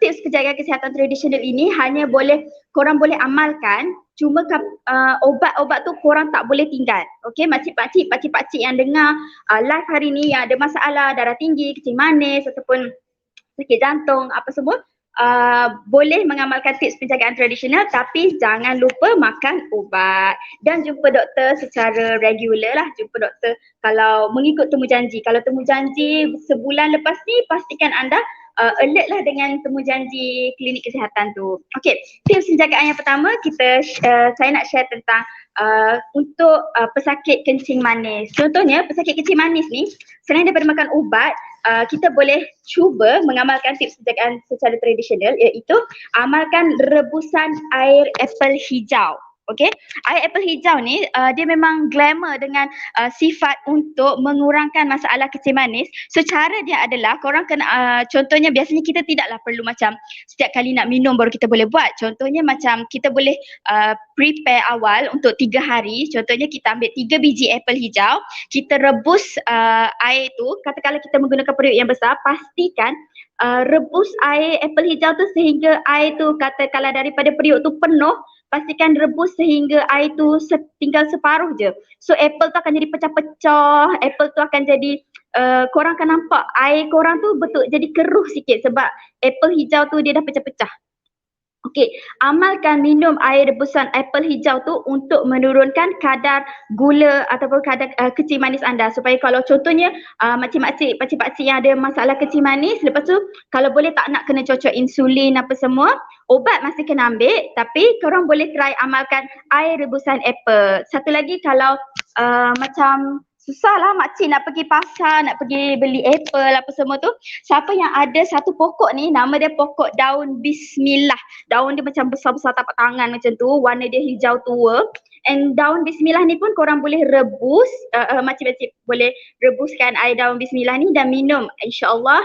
tips penjagaan kesihatan tradisional ini hanya korang boleh amalkan, cuma obat-obat tu korang tak boleh tinggal. Okey, makcik-pakcik yang dengar live hari ni yang ada masalah darah tinggi, kencing manis ataupun sakit jantung apa semua, boleh mengamalkan tips penjagaan tradisional tapi jangan lupa makan ubat dan jumpa doktor secara regular lah. Jumpa doktor kalau mengikut temujanji. Kalau temujanji sebulan lepas ni, pastikan anda alert lah dengan temujanji klinik kesihatan tu. Okey, tips penjagaan yang pertama saya nak share tentang untuk pesakit kencing manis. Contohnya pesakit kencing manis ni selain daripada makan ubat, kita boleh cuba mengamalkan tips penjagaan secara tradisional, iaitu amalkan rebusan air apel hijau. Okay, air apple hijau ni dia memang glamour dengan sifat untuk mengurangkan masalah kencing manis. So cara dia adalah korang kena contohnya biasanya kita tidaklah perlu macam setiap kali nak minum baru kita boleh buat. Contohnya macam kita boleh prepare awal untuk 3 hari. Contohnya kita ambil 3 biji apple hijau, kita rebus air tu, katakanlah kita menggunakan periuk yang besar, pastikan rebus air apple hijau tu sehingga air tu katakanlah daripada periuk tu penuh, pastikan rebus sehingga air tu tinggal separuh je. So apple tu akan jadi pecah-pecah, apple tu akan jadi korang akan nampak air korang tu betul jadi keruh sikit sebab apple hijau tu dia dah pecah-pecah. Okey, amalkan minum air rebusan apple hijau tu untuk menurunkan kadar gula ataupun kadar kencing manis anda, supaya kalau contohnya makcik-makcik, pakcik-pakcik yang ada masalah kencing manis, lepas tu kalau boleh tak nak kena cocok insulin apa semua, obat masih kena ambil, tapi korang boleh try amalkan air rebusan apple. Satu lagi, kalau macam susahlah makcik nak pergi pasar, nak pergi beli apple apa semua tu, siapa yang ada satu pokok ni, nama dia pokok daun bismillah. Daun dia macam besar-besar tapak tangan macam tu, warna dia hijau tua. And daun bismillah ni pun korang boleh rebus, makcik-makcik boleh rebuskan air daun bismillah ni dan minum. InsyaAllah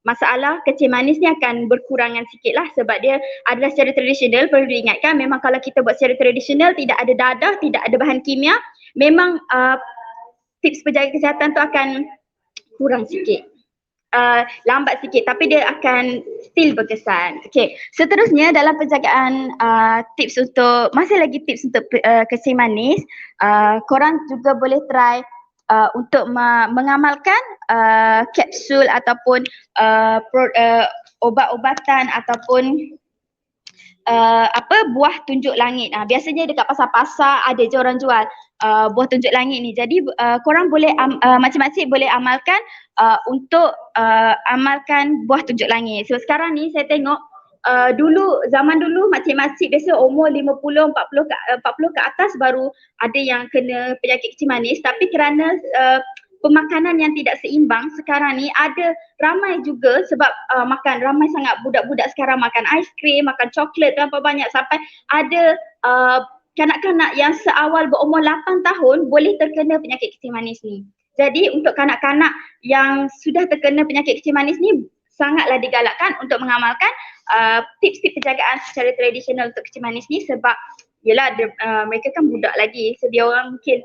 masalah kencing manis ni akan berkurangan sikit lah, sebab dia adalah secara tradisional. Perlu diingatkan, memang kalau kita buat secara tradisional, tidak ada dadah, tidak ada bahan kimia, memang tips penjaga kesihatan tu akan kurang sikit, lambat sikit, tapi dia akan still berkesan. Okay, seterusnya dalam penjagaan tips untuk, masih lagi tips untuk kencing manis, korang juga boleh try untuk mengamalkan kapsul ataupun obat-obatan ataupun buah tunjuk langit. Biasanya dekat pasar-pasar ada je orang jual buah tunjuk langit ni. Jadi korang boleh makcik-makcik boleh amalkan untuk amalkan buah tunjuk langit. So sekarang ni saya tengok zaman dulu makcik-makcik biasa umur 50, 40 ke atas baru ada yang kena penyakit kencing manis, tapi kerana pemakanan yang tidak seimbang sekarang ni ada ramai juga sebab ramai sangat budak-budak sekarang makan aiskrim, makan coklat terlampau banyak, sampai ada kanak-kanak yang seawal berumur 8 tahun boleh terkena penyakit kencing manis ni. Jadi untuk kanak-kanak yang sudah terkena penyakit kencing manis ni sangatlah digalakkan untuk mengamalkan tips-tips penjagaan secara tradisional untuk kencing manis ni, sebab yelah mereka kan budak lagi, so dia orang mungkin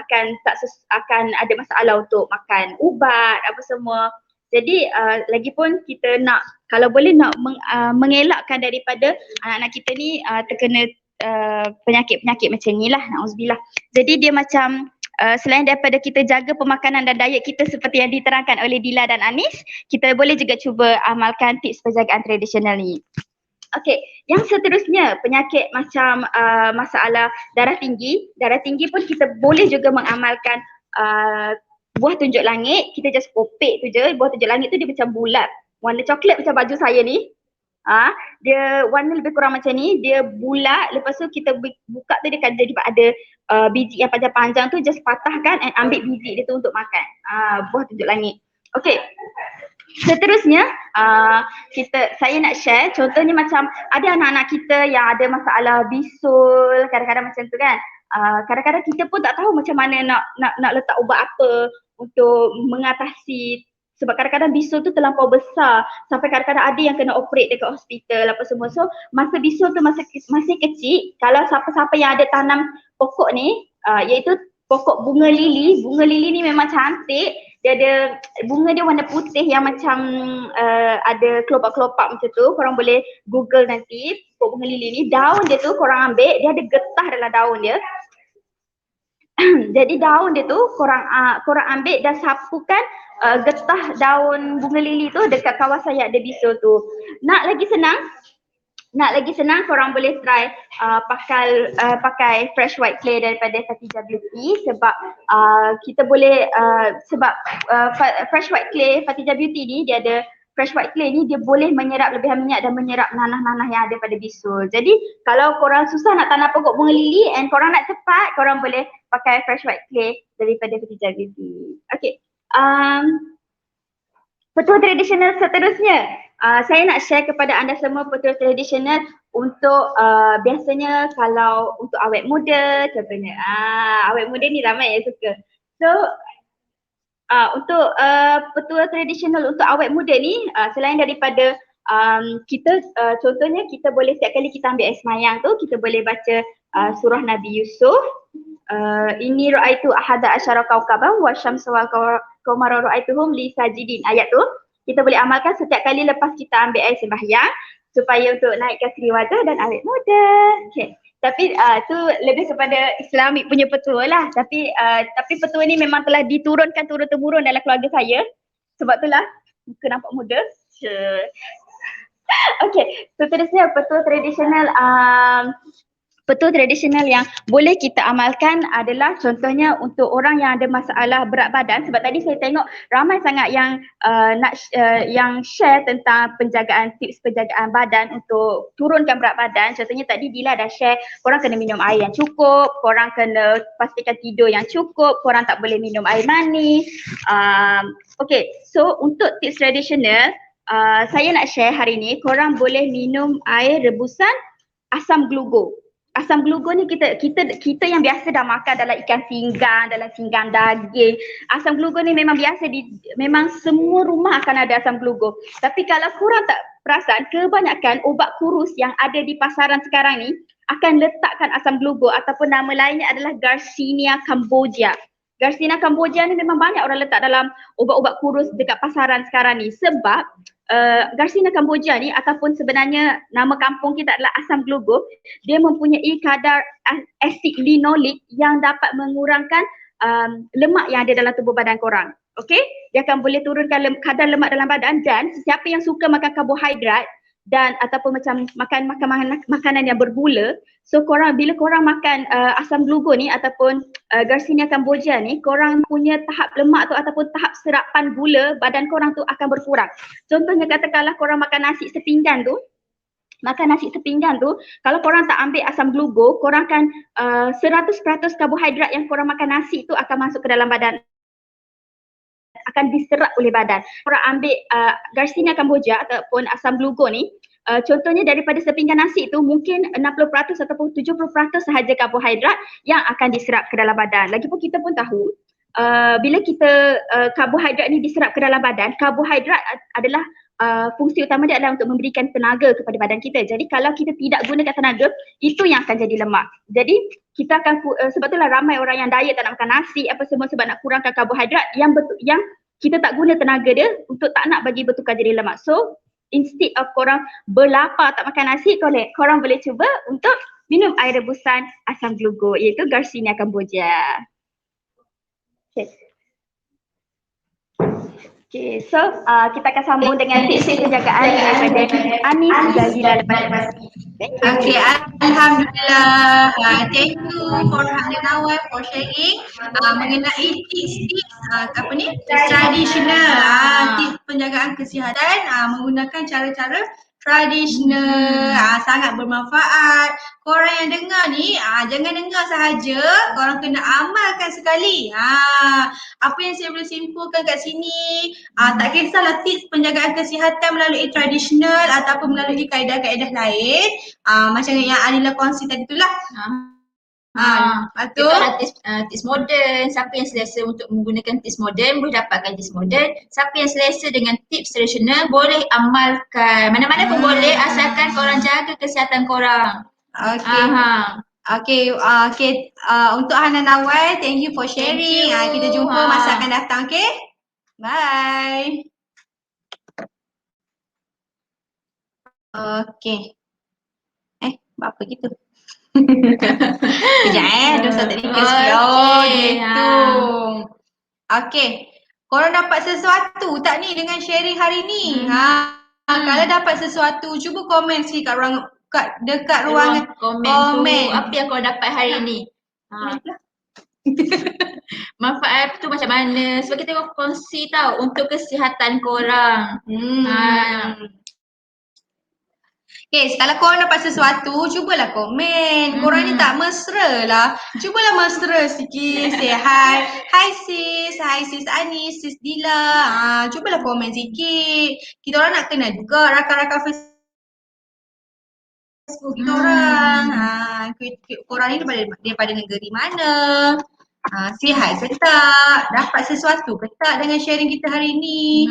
akan ada masalah untuk makan ubat apa semua. Jadi lagipun kita nak, kalau boleh nak mengelakkan daripada anak-anak kita ni terkena penyakit-penyakit macam ni lah, na'udzubillah. Jadi dia macam selain daripada kita jaga pemakanan dan diet kita seperti yang diterangkan oleh Dila dan Anis, kita boleh juga cuba amalkan tips penjagaan tradisional ni. Okey, yang seterusnya penyakit macam masalah darah tinggi. Darah tinggi pun kita boleh juga mengamalkan buah tunjuk langit. Kita just kopek tu je. Buah tunjuk langit tu dia macam bulat, warna coklat macam baju saya ni. Dia warna lebih kurang macam ni, dia bulat. Lepas tu kita buka tu dia akan jadi ada biji yang panjang-panjang tu, just patahkan and ambil biji dia tu untuk makan. Buah tunjuk langit. Okey. Seterusnya saya nak share contohnya macam ada anak-anak kita yang ada masalah bisul, kadang-kadang macam tu kan. Kadang-kadang kita pun tak tahu macam mana nak letak ubat apa untuk mengatasi, sebab kadang-kadang bisul tu terlampau besar sampai kadang-kadang ada yang kena operate dekat hospital apa semua. So masa bisul tu masih kecil, kalau siapa-siapa yang ada tanam pokok ni, iaitu pokok bunga lili. Bunga lili ni memang cantik. Dia ada bunga dia warna putih yang macam ada kelopak-kelopak macam tu. Korang boleh Google nanti pokok bunga lili ni. Daun dia tu korang ambil, dia ada getah dalam daun dia. Jadi daun dia tu korang ambil dan sapukan getah daun bunga lili tu dekat kawasan yang ada bisul tu. Nak lagi senang korang boleh try pakai fresh white clay daripada Fatijah Beauty, sebab kita boleh sebab fresh white clay Fatijah Beauty ni, dia ada fresh white clay ni, dia boleh menyerap lebihan minyak dan menyerap nanah-nanah yang ada pada bisul. Jadi kalau korang susah nak tanam pokok bunga lili and korang nak cepat, korang boleh pakai fresh white clay daripada Fatijah Beauty. Okay, petua tradisional seterusnya. Saya nak share kepada anda semua petua tradisional untuk biasanya kalau untuk awet muda contohnya, awet muda ni ramai yang suka. So untuk petua tradisional untuk awet muda ni selain daripada kita contohnya kita boleh setiap kali kita ambil air semayang tu kita boleh baca surah Nabi Yusuf, ini ra'aitu ahada asyara kawkaban wa syamsa wal qamara ra'aituhum li sajidin. Ayat tu kita boleh amalkan setiap kali lepas kita ambil air sembahyang supaya untuk naikkan seri wajah dan awet muda. Okay. Tapi tu lebih kepada Islamik punya petua lah. Tapi petua ni memang telah diturunkan turun-temurun dalam keluarga saya. Sebab itulah muka nampak muda. Okay, so terusnya petua tradisional yang boleh kita amalkan adalah contohnya untuk orang yang ada masalah berat badan. Sebab tadi saya tengok ramai sangat yang yang share tentang tips penjagaan badan untuk turunkan berat badan. Contohnya tadi Dila dah share, korang kena minum air yang cukup, korang kena pastikan tidur yang cukup, korang tak boleh minum air manis. Okay, so untuk tips tradisional saya nak share hari ni, korang boleh minum air rebusan asam glugo. Asam glugo ni kita yang biasa dah makan dalam ikan pinggang, dalam pinggang daging. Asam glugo ni memang biasa memang semua rumah akan ada asam glugo. Tapi kalau korang tak perasan, kebanyakan ubat kurus yang ada di pasaran sekarang ni akan letakkan asam glugo ataupun nama lainnya adalah Garcinia cambogia. Garcinia cambogia ni memang banyak orang letak dalam ubat-ubat kurus dekat pasaran sekarang ni sebab Garcinia cambogia ni ataupun sebenarnya nama kampung kita adalah asam glugo, dia mempunyai kadar asid linolik yang dapat mengurangkan lemak yang ada dalam tubuh badan korang. Okay, dia akan boleh turunkan kadar lemak dalam badan dan sesiapa yang suka makan karbohidrat dan ataupun macam makan makanan yang bergula, so bila korang makan asam glugo ni ataupun Garcinia cambogia ni, korang punya tahap lemak tu ataupun tahap serapan gula badan korang tu akan berkurang. Contohnya katakanlah korang makan nasi sepinggan tu, kalau korang tak ambil asam glugo, korang akan 100% karbohidrat yang korang makan nasi tu akan masuk ke dalam badan, akan diserap oleh badan. Korang ambil Garcinia cambogia ataupun asam glugo ni, contohnya daripada sepinggan nasi tu mungkin 60% ataupun 70% sahaja karbohidrat yang akan diserap ke dalam badan. Lagipun kita pun tahu bila kita karbohidrat ni diserap ke dalam badan, karbohidrat adalah fungsi utama dia adalah untuk memberikan tenaga kepada badan kita. Jadi kalau kita tidak gunakan tenaga, itu yang akan jadi lemak. Jadi kita akan sebab itulah ramai orang yang diet tak nak makan nasi apa semua sebab nak kurangkan karbohidrat yang kita tak guna tenaga dia untuk tak nak bagi bertukar jadi lemak. So instead of korang berlapar tak makan nasi, korang boleh cuba untuk minum air rebusan asam glugo iaitu Garcinia cambogia. Okay, so kita akan sambung dengan tips penjagaan daripada Anis dan Dila lepas ini. Okay, Alhamdulillah. Thank you for Hana Nawai for sharing mengenai tips tradisional, tips penjagaan kesihatan menggunakan cara-cara tradisional. Sangat bermanfaat. Korang yang dengar ni jangan dengar sahaja, korang kena amalkan sekali. Apa yang saya boleh simpulkan kat sini, tak kisahlah tips penjagaan kesihatan melalui tradisional ataupun melalui kaedah-kaedah lain, macam yang Anila kongsi tadi itulah. Kita ada tips moden. Siapa yang selesa untuk menggunakan tips moden boleh dapatkan tips moden. Siapa yang selesa dengan tips tradisional boleh amalkan. Mana-mana pun boleh asalkan korang jaga kesihatan korang. Okay, untuk Hana Nawai, thank you for sharing. Kita jumpa masa akan datang, okay? Bye. Okay. Buat apa gitu? Kejap dosa teknikal sikit. Oh gitu. Okay. Korang dapat sesuatu tak ni dengan sharing hari ni? Kalau dapat sesuatu, cuba komen sikit dekat ruangan komen. Apa yang kau dapat hari ni? Manfaat tu macam mana? Sebab kita kongsi tau untuk kesihatan korang. Okay, kalau korang dapat sesuatu, cubalah komen. Korang ni tak mesra lah. Cubalah mesra sikit. Say hi. Hi sis Anis, sis Dila. Cubalah komen sikit. Kita orang nak kenal juga rakan-rakan Facebook Facebook kita orang. Korang ni daripada negeri mana? Sihat ke tak? Dapat sesuatu ke tak dengan sharing kita hari ni?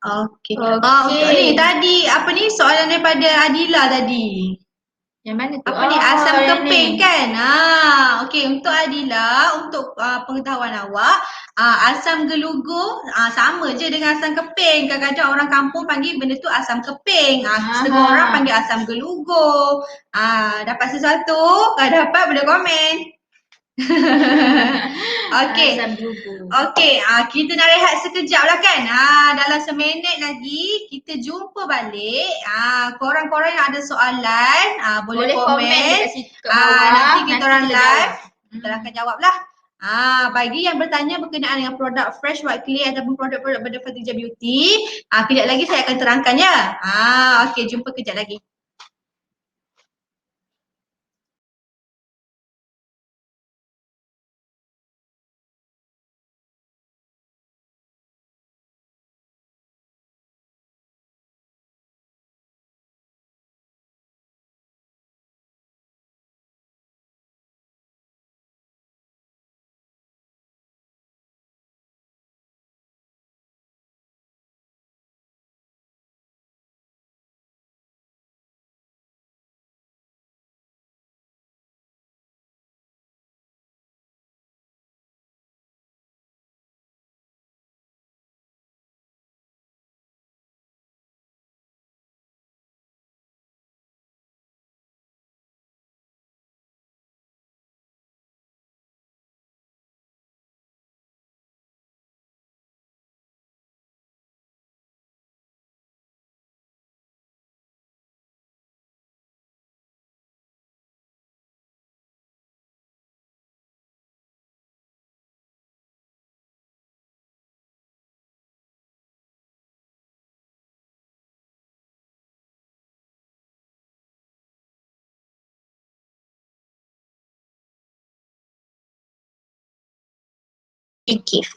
Okey. Okey. Ni tadi apa ni soalan daripada Adila tadi. Yang mana tu? Apa ni asam yang keping ni. kan? Okey, untuk Adila, untuk pengetahuan awak, asam gelugur sama je dengan asam keping. Kadang-kadang orang kampung panggil benda tu asam keping. Setengah orang panggil asam gelugur. Dapat sesuatu? Kalau dapat boleh komen. Okey. Asam gelugur. Okey, kita nak rehat sekejap lah kan. Dalam seminit lagi kita jumpa balik. Korang-korang yang ada soalan boleh komen. Dekat situ kat bawah. Nanti kita orang kita live. jawab. Kita akan jawab lah. Bagi yang bertanya berkenaan dengan produk Fresh White Clay ataupun produk-produk daripada Fatijah Beauty, kejap lagi saya akan terangkan ya. Okey, jumpa kejap lagi. Ikif.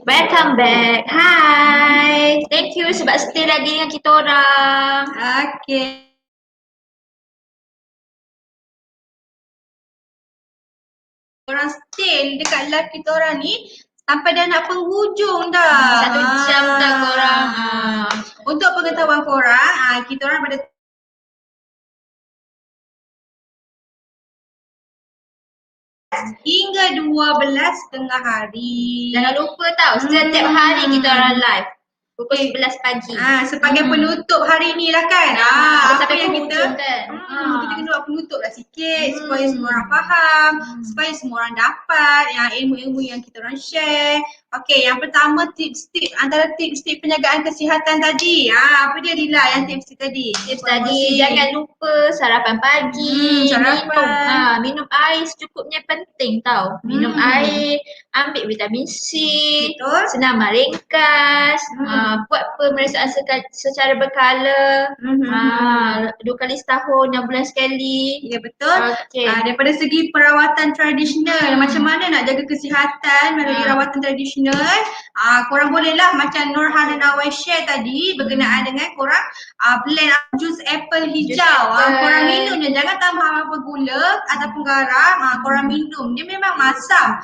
Welcome back. Hi. Thank you sebab stay lagi dengan kita orang. Okey. Orang stay dekat live kita orang ni sampai dah nak penghujung dah. 1 jam dah korang. Untuk pengetahuan korang, kita orang pada hingga 12.30 hari. Jangan lupa tau, setiap hari kita orang live. Pukul 11 pagi. Sebagai penutup hari ni lah kan. Apa sampai yang kita penghujung kan. kita kena buat penutup lah sikit supaya semua orang faham, supaya semua orang dapat ilmu-ilmu yang kita orang share. Okey, yang pertama tips-tips, antara tips-tips penjagaan kesihatan tadi. Apa dia Lila yang tips tadi? Tips tadi, jangan lupa sarapan pagi, sarapan. minum air secukupnya penting tau. Minum air, ambil vitamin C, Betul. senaman ringkas, buat pemeriksaan secara berkala, 2 kali setahun, 6 bulan sekali. Ya betul. Okey. Daripada segi perawatan tradisional, macam mana nak jaga kesihatan melalui rawatan tradisional, korang bolehlah macam Nurhan dan Awai share tadi berkenaan dengan korang blend jus apple hijau. Korang minum je, jangan tambah apa gula ataupun garam, korang minum. Dia memang masam.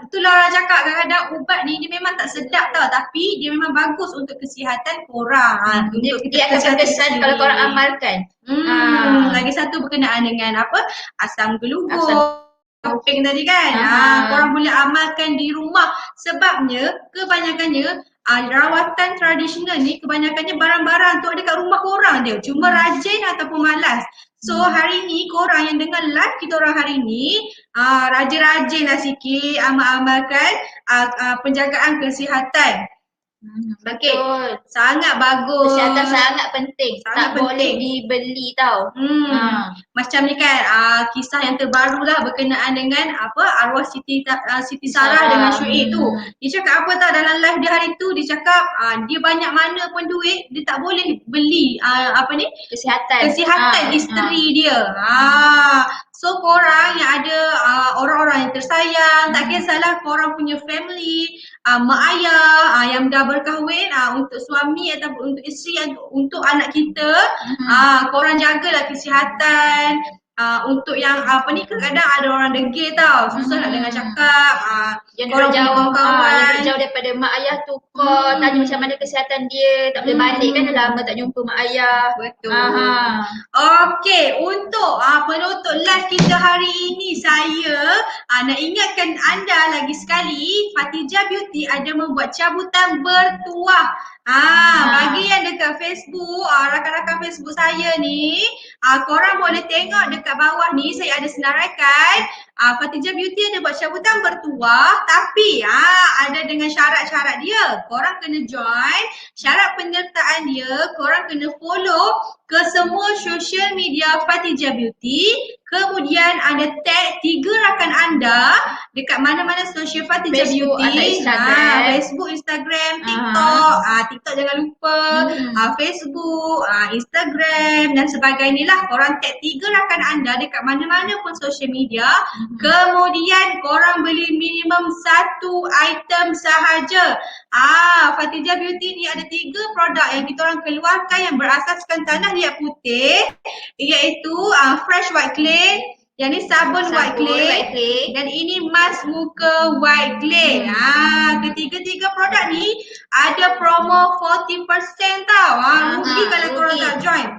Itulah orang cakap kadang-kadang ubat ni dia memang tak sedap tau, tapi dia memang bagus untuk kesihatan korang. Untuk Dia akan berkesan kalau korang amalkan. Lagi satu berkenaan dengan apa? Asam gelugur. Keping tadi kan. Korang boleh amalkan di rumah. Sebabnya kebanyakannya rawatan tradisional ni kebanyakannya barang-barang tu ada kat rumah korang je. Cuma rajin ataupun malas. So hari ni korang yang dengar live kita orang hari ni rajin-rajin lah sikit amal-amalkan penjagaan kesihatan. Okey, sangat bagus. Kesihatan sangat penting. Sangat tak boleh dibeli tau. Macam ni kan kisah yang terbaru lah berkenaan dengan apa arwah Siti Sarah dengan Syuib tu. Dia cakap apa tau dalam live dia hari tu, dia cakap dia banyak mana pun duit dia tak boleh beli apa ni Kesihatan isteri dia. So korang yang ada orang-orang yang tersayang, tak kisahlah korang punya family, mak ayah yang dah berkahwin, untuk suami ataupun untuk isteri, untuk anak kita, korang jagalah kesihatan. Untuk yang apa ni kadang ada orang degil tau, susah nak dengar cakap. Yang Korang punya jauh, kawan-kawan. yang jauh daripada mak ayah tu call, tanya macam mana kesihatan dia, tak boleh balik kan, dah lama tak jumpa mak ayah. Betul. Okey, untuk penutup live kita hari ini, saya nak ingatkan anda lagi sekali, Fatijah Beauty ada membuat cabutan bertuah. Bagi yang dekat Facebook, rakan-rakan Facebook saya ni, korang boleh tengok dekat bawah ni, saya ada senaraikan. Fatijah Beauty ada buat cabutan bertuah, tapi ada dengan syarat-syarat dia. Korang kena join, syarat penyertaan dia, korang kena follow ke semua social media Fatijah Beauty. Kemudian ada tag 3 rakan anda dekat mana-mana social Fatijah Facebook Beauty. atau Instagram. Facebook, Instagram, TikTok. TikTok jangan lupa. Facebook, Instagram dan sebagainya lah. Korang tag 3 rakan anda dekat mana-mana pun social media. Kemudian korang beli minimum 1 item sahaja. Fatijah Beauty ni ada 3 produk yang kita orang keluarkan yang berasaskan tanah liat putih, iaitu fresh white clay, yang ni sabun white clay, dan ini mask muka white clay. Ketiga-tiga produk ni ada promo 40% tau. Rugi kalau korang tak join.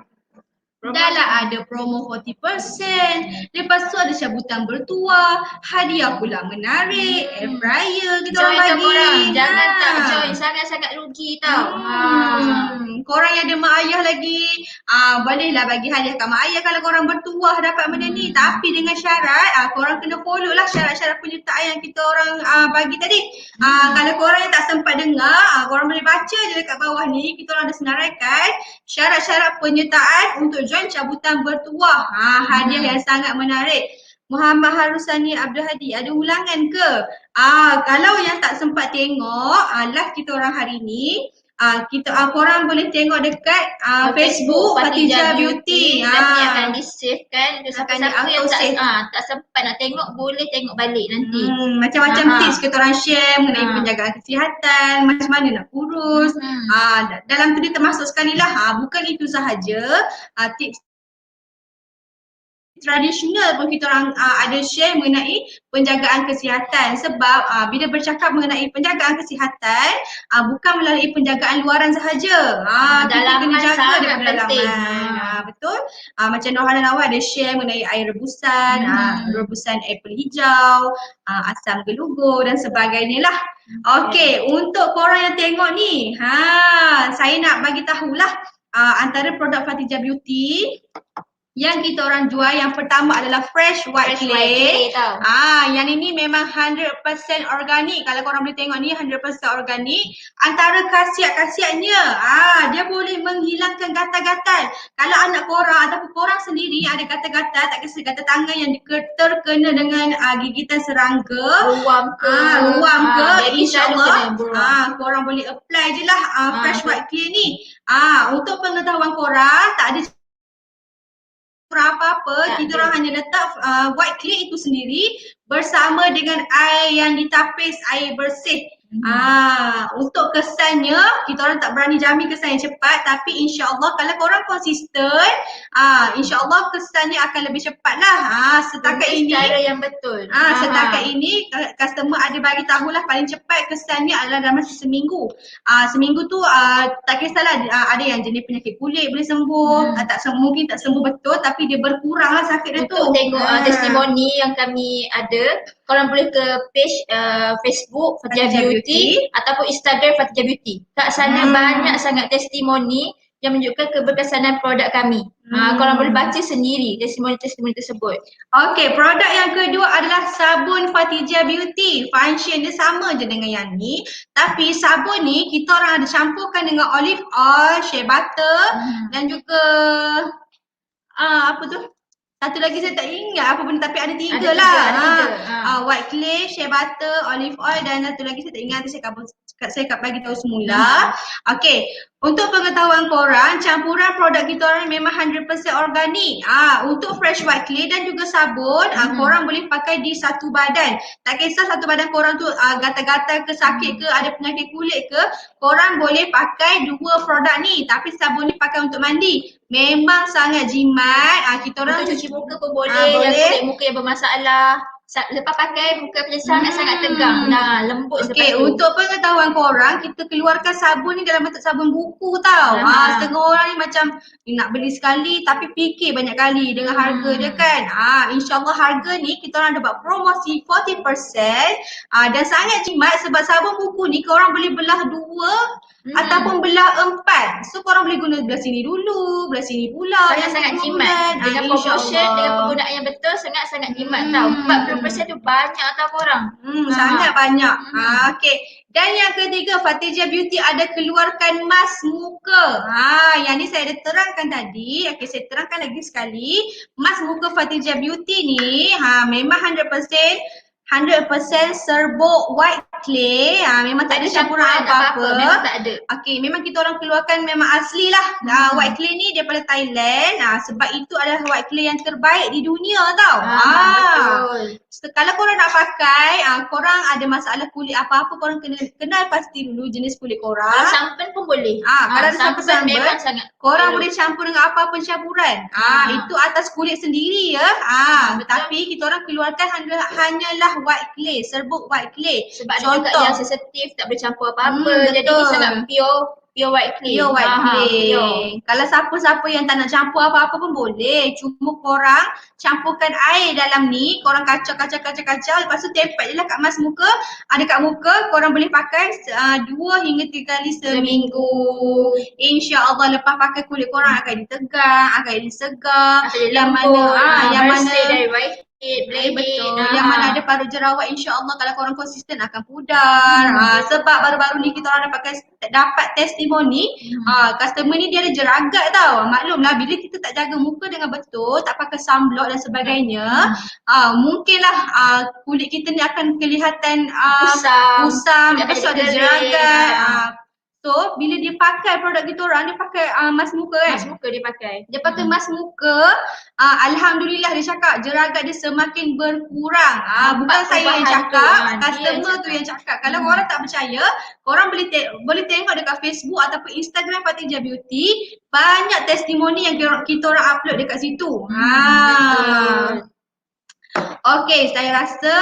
Dah lah ada promo 40%, lepas tu ada cabutan bertuah, hadiah pula menarik, air fryer kita orang Join bagi. korang, jangan tak join, sangat-sangat rugi tau. Korang yang ada mak ayah lagi, bolehlah bagi hadiah kat mak ayah kalau korang bertuah dapat benda ni. Tapi dengan syarat, korang kena follow lah syarat-syarat penyertaan yang kita orang bagi tadi. Kalau korang yang tak sempat dengar, korang boleh baca je dekat bawah ni, kita orang ada senaraikan syarat-syarat penyertaan untuk join cabutan bertuah. Hadiah yang sangat menarik. Muhammad Harusani Abdul Hadi, ada ulangan ke? Kalau yang tak sempat tengok live kita orang hari ni, korang boleh tengok dekat Facebook Fatijah Beauty. Nanti akan di-save kan. Akan Siapa yang di-auto-save. tak sempat nak tengok, boleh tengok balik nanti. Macam-macam tips kita orang share mengenai penjagaan kesihatan, macam mana nak kurus. Dalam tu dia termasuk sekali lah, bukan itu sahaja, tips tradisional pun kita orang ada share mengenai penjagaan kesihatan. Sebab bila bercakap mengenai penjagaan kesihatan, bukan melalui penjagaan luaran sahaja. Kita kena jaga daripada dalaman. Betul? Macam Norhana Nawal ada share mengenai air rebusan, rebusan apple hijau, asam gelugur dan sebagainya lah. Okey, untuk korang yang tengok ni, saya nak bagi tahulah antara produk Fatijah Beauty yang kita orang jual, yang pertama adalah fresh white clay. Yang ini memang 100% organik. Kalau korang boleh tengok ni 100% organik. Antara khasiat-khasiatnya, dia boleh menghilangkan gatal-gatal. Kalau anak korang ataupun korang sendiri ada gatal-gatal, tak kisah gatal tangan yang terkena dengan gigitan serangga, ruam ke, insyaAllah korang boleh apply je lah fresh white clay ni. Untuk pengetahuan korang, tak ada apa-apa, kita orang hanya letak white clay itu sendiri bersama dengan air yang ditapis, air bersih. Untuk kesannya, kita orang tak berani jamin kesan yang cepat, tapi insya-Allah kalau korang konsisten, insya-Allah kesannya akan lebih cepat lah. Setakat ini cara yang betul. Setakat ini customer ada bagi tahulah paling cepat kesannya adalah dalam masa seminggu. Seminggu tu tak kisahlah, ada yang jenis penyakit kulit boleh sembuh, mungkin tak sembuh betul tapi dia berkurang lah sakit dia tu. Untuk tengok testimoni yang kami ada, korang boleh ke page Facebook Fatijah Beauty ataupun Instagram Fatijah Beauty. Kat sana banyak sangat testimoni yang menunjukkan keberkesanan produk kami. Korang boleh baca sendiri testimoni-testimoni tersebut. Okey, produk yang kedua adalah sabun Fatijah Beauty. Function dia sama je dengan yang ni, tapi sabun ni kita orang ada campurkan dengan olive oil, shea butter dan juga apa tu? Satu lagi saya tak ingat apa benda, tapi ada tiga lah. White clay, shea butter, olive oil dan satu lagi saya tak ingat, nanti saya saya kat bagi tahu semula. Okey, untuk pengetahuan korang, campuran produk kita orang memang 100% organik. Untuk fresh white clay dan juga sabun, korang boleh pakai di satu badan. Tak kisah satu badan korang tu gatal-gatal ke sakit ke, ada penyakit kulit ke, korang boleh pakai dua produk ni. Tapi sabun ni pakai untuk mandi. Memang sangat jimat. Kita orang Untuk cuci muka pun boleh, yang boleh. kulit muka yang bermasalah. Lepas pakai muka macam sangat-sangat tegang. Nah, lembut selepas Okey, tu. untuk pengetahuan korang, kita keluarkan sabun ni dalam bentuk sabun buku tau. Setengah orang ni macam nak beli sekali tapi fikir banyak kali dengan harga dia kan. InsyaAllah harga ni kita orang ada buat promosi 40%. Dan sangat jimat sebab sabun buku ni korang boleh belah 2 ataupun belah 4. So korang boleh guna belah sini dulu, belah sini pula. Sangat-sangat jimat. Dengan promotion, dengan penggunaan yang betul, sangat-sangat jimat tau. 40% tu banyak tau korang. Sangat banyak. Okey. Dan yang ketiga, Fatijah Beauty ada keluarkan mask muka. Yang ni saya ada terangkan tadi. Okey, saya terangkan lagi sekali. Mask muka Fatijah Beauty ni memang 100% serbuk white clay. Memang tak ada campuran apa-apa. Memang tak ada. Okey, memang kita orang keluarkan memang asli lah. White clay ni daripada Thailand. Sebab itu adalah white clay yang terbaik di dunia tau. Betul. So, kalau korang nak pakai, korang ada masalah kulit apa-apa, korang kenal pasti dulu jenis kulit korang. Kalau sampan pun boleh. Kalau ada sampan sampan, memang sangat. korang boleh campur dengan apa-apa campuran. Itu atas kulit sendiri ya. Tapi kita orang keluarkan hanyalah white clay, serbuk white clay. Sebab ada juga yang sensitif, tak boleh campur apa-apa. Jadi betul. ni sangat pure white clay. Pure white clay. Pure. Kalau siapa-siapa yang tak nak campur apa-apa pun boleh. Cuma korang campurkan air dalam ni, korang kacau. Lepas tu tempel je lah kat mask muka. Dekat muka, korang boleh pakai 2 hingga 3 kali seminggu. InsyaAllah lepas pakai kulit korang akan ditegang, akan disegar. Yang mana dari white clay, betul. Yang mana ada paru jerawat, insyaAllah kalau korang konsisten akan pudar. Sebab baru-baru ni kita orang dapat testimoni. Customer ni dia ada jeragat tau. Maklumlah bila kita tak jaga muka dengan betul, tak pakai sunblock dan sebagainya, mungkinlah kulit kita ni akan kelihatan kusam, lepas tu ada jeragat. So, bila dia pakai produk kita orang, dia pakai mask muka kan? Mask muka dia pakai. Dia pakai mask muka, alhamdulillah dia cakap jeragat dia semakin berkurang. Bukan saya yang cakap, customer tu yang cakap. Kalau korang tak percaya, korang boleh tengok dekat Facebook ataupun Instagram Fatijah Beauty, banyak testimoni yang kita orang upload dekat situ. Betul. Okey, saya rasa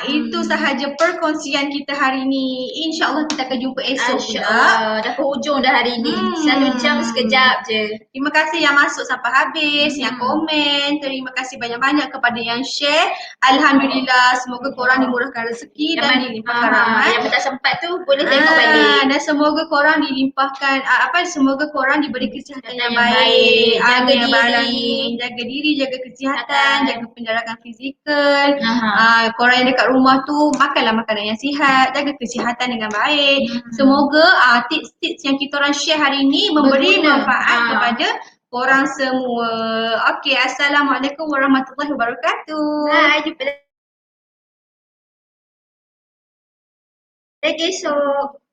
itu sahaja perkongsian kita hari ni. InsyaAllah kita akan jumpa esok pula. InsyaAllah. Dah penghujung dah hari ni. 1 jam sekejap je. Terima kasih yang masuk sampai habis, yang komen. Terima kasih banyak-banyak kepada yang share. Alhamdulillah, semoga korang dimurahkan rezeki dan dilimpahkan rahmat. Yang tak sempat tu boleh tengok balik. Dan semoga korang dilimpahkan, semoga korang diberi kesihatan yang baik. Jaga diri, jaga kesihatan, jaga penjarakan fizikal. Korang yang dekat rumah tu, makanlah makanan yang sihat, jaga kesihatan dengan baik. Semoga tips-tips yang kita orang share hari ni memberi manfaat kepada korang semua. Okey, Assalamualaikum warahmatullahi wabarakatuh. Hai, jumpa lagi esok.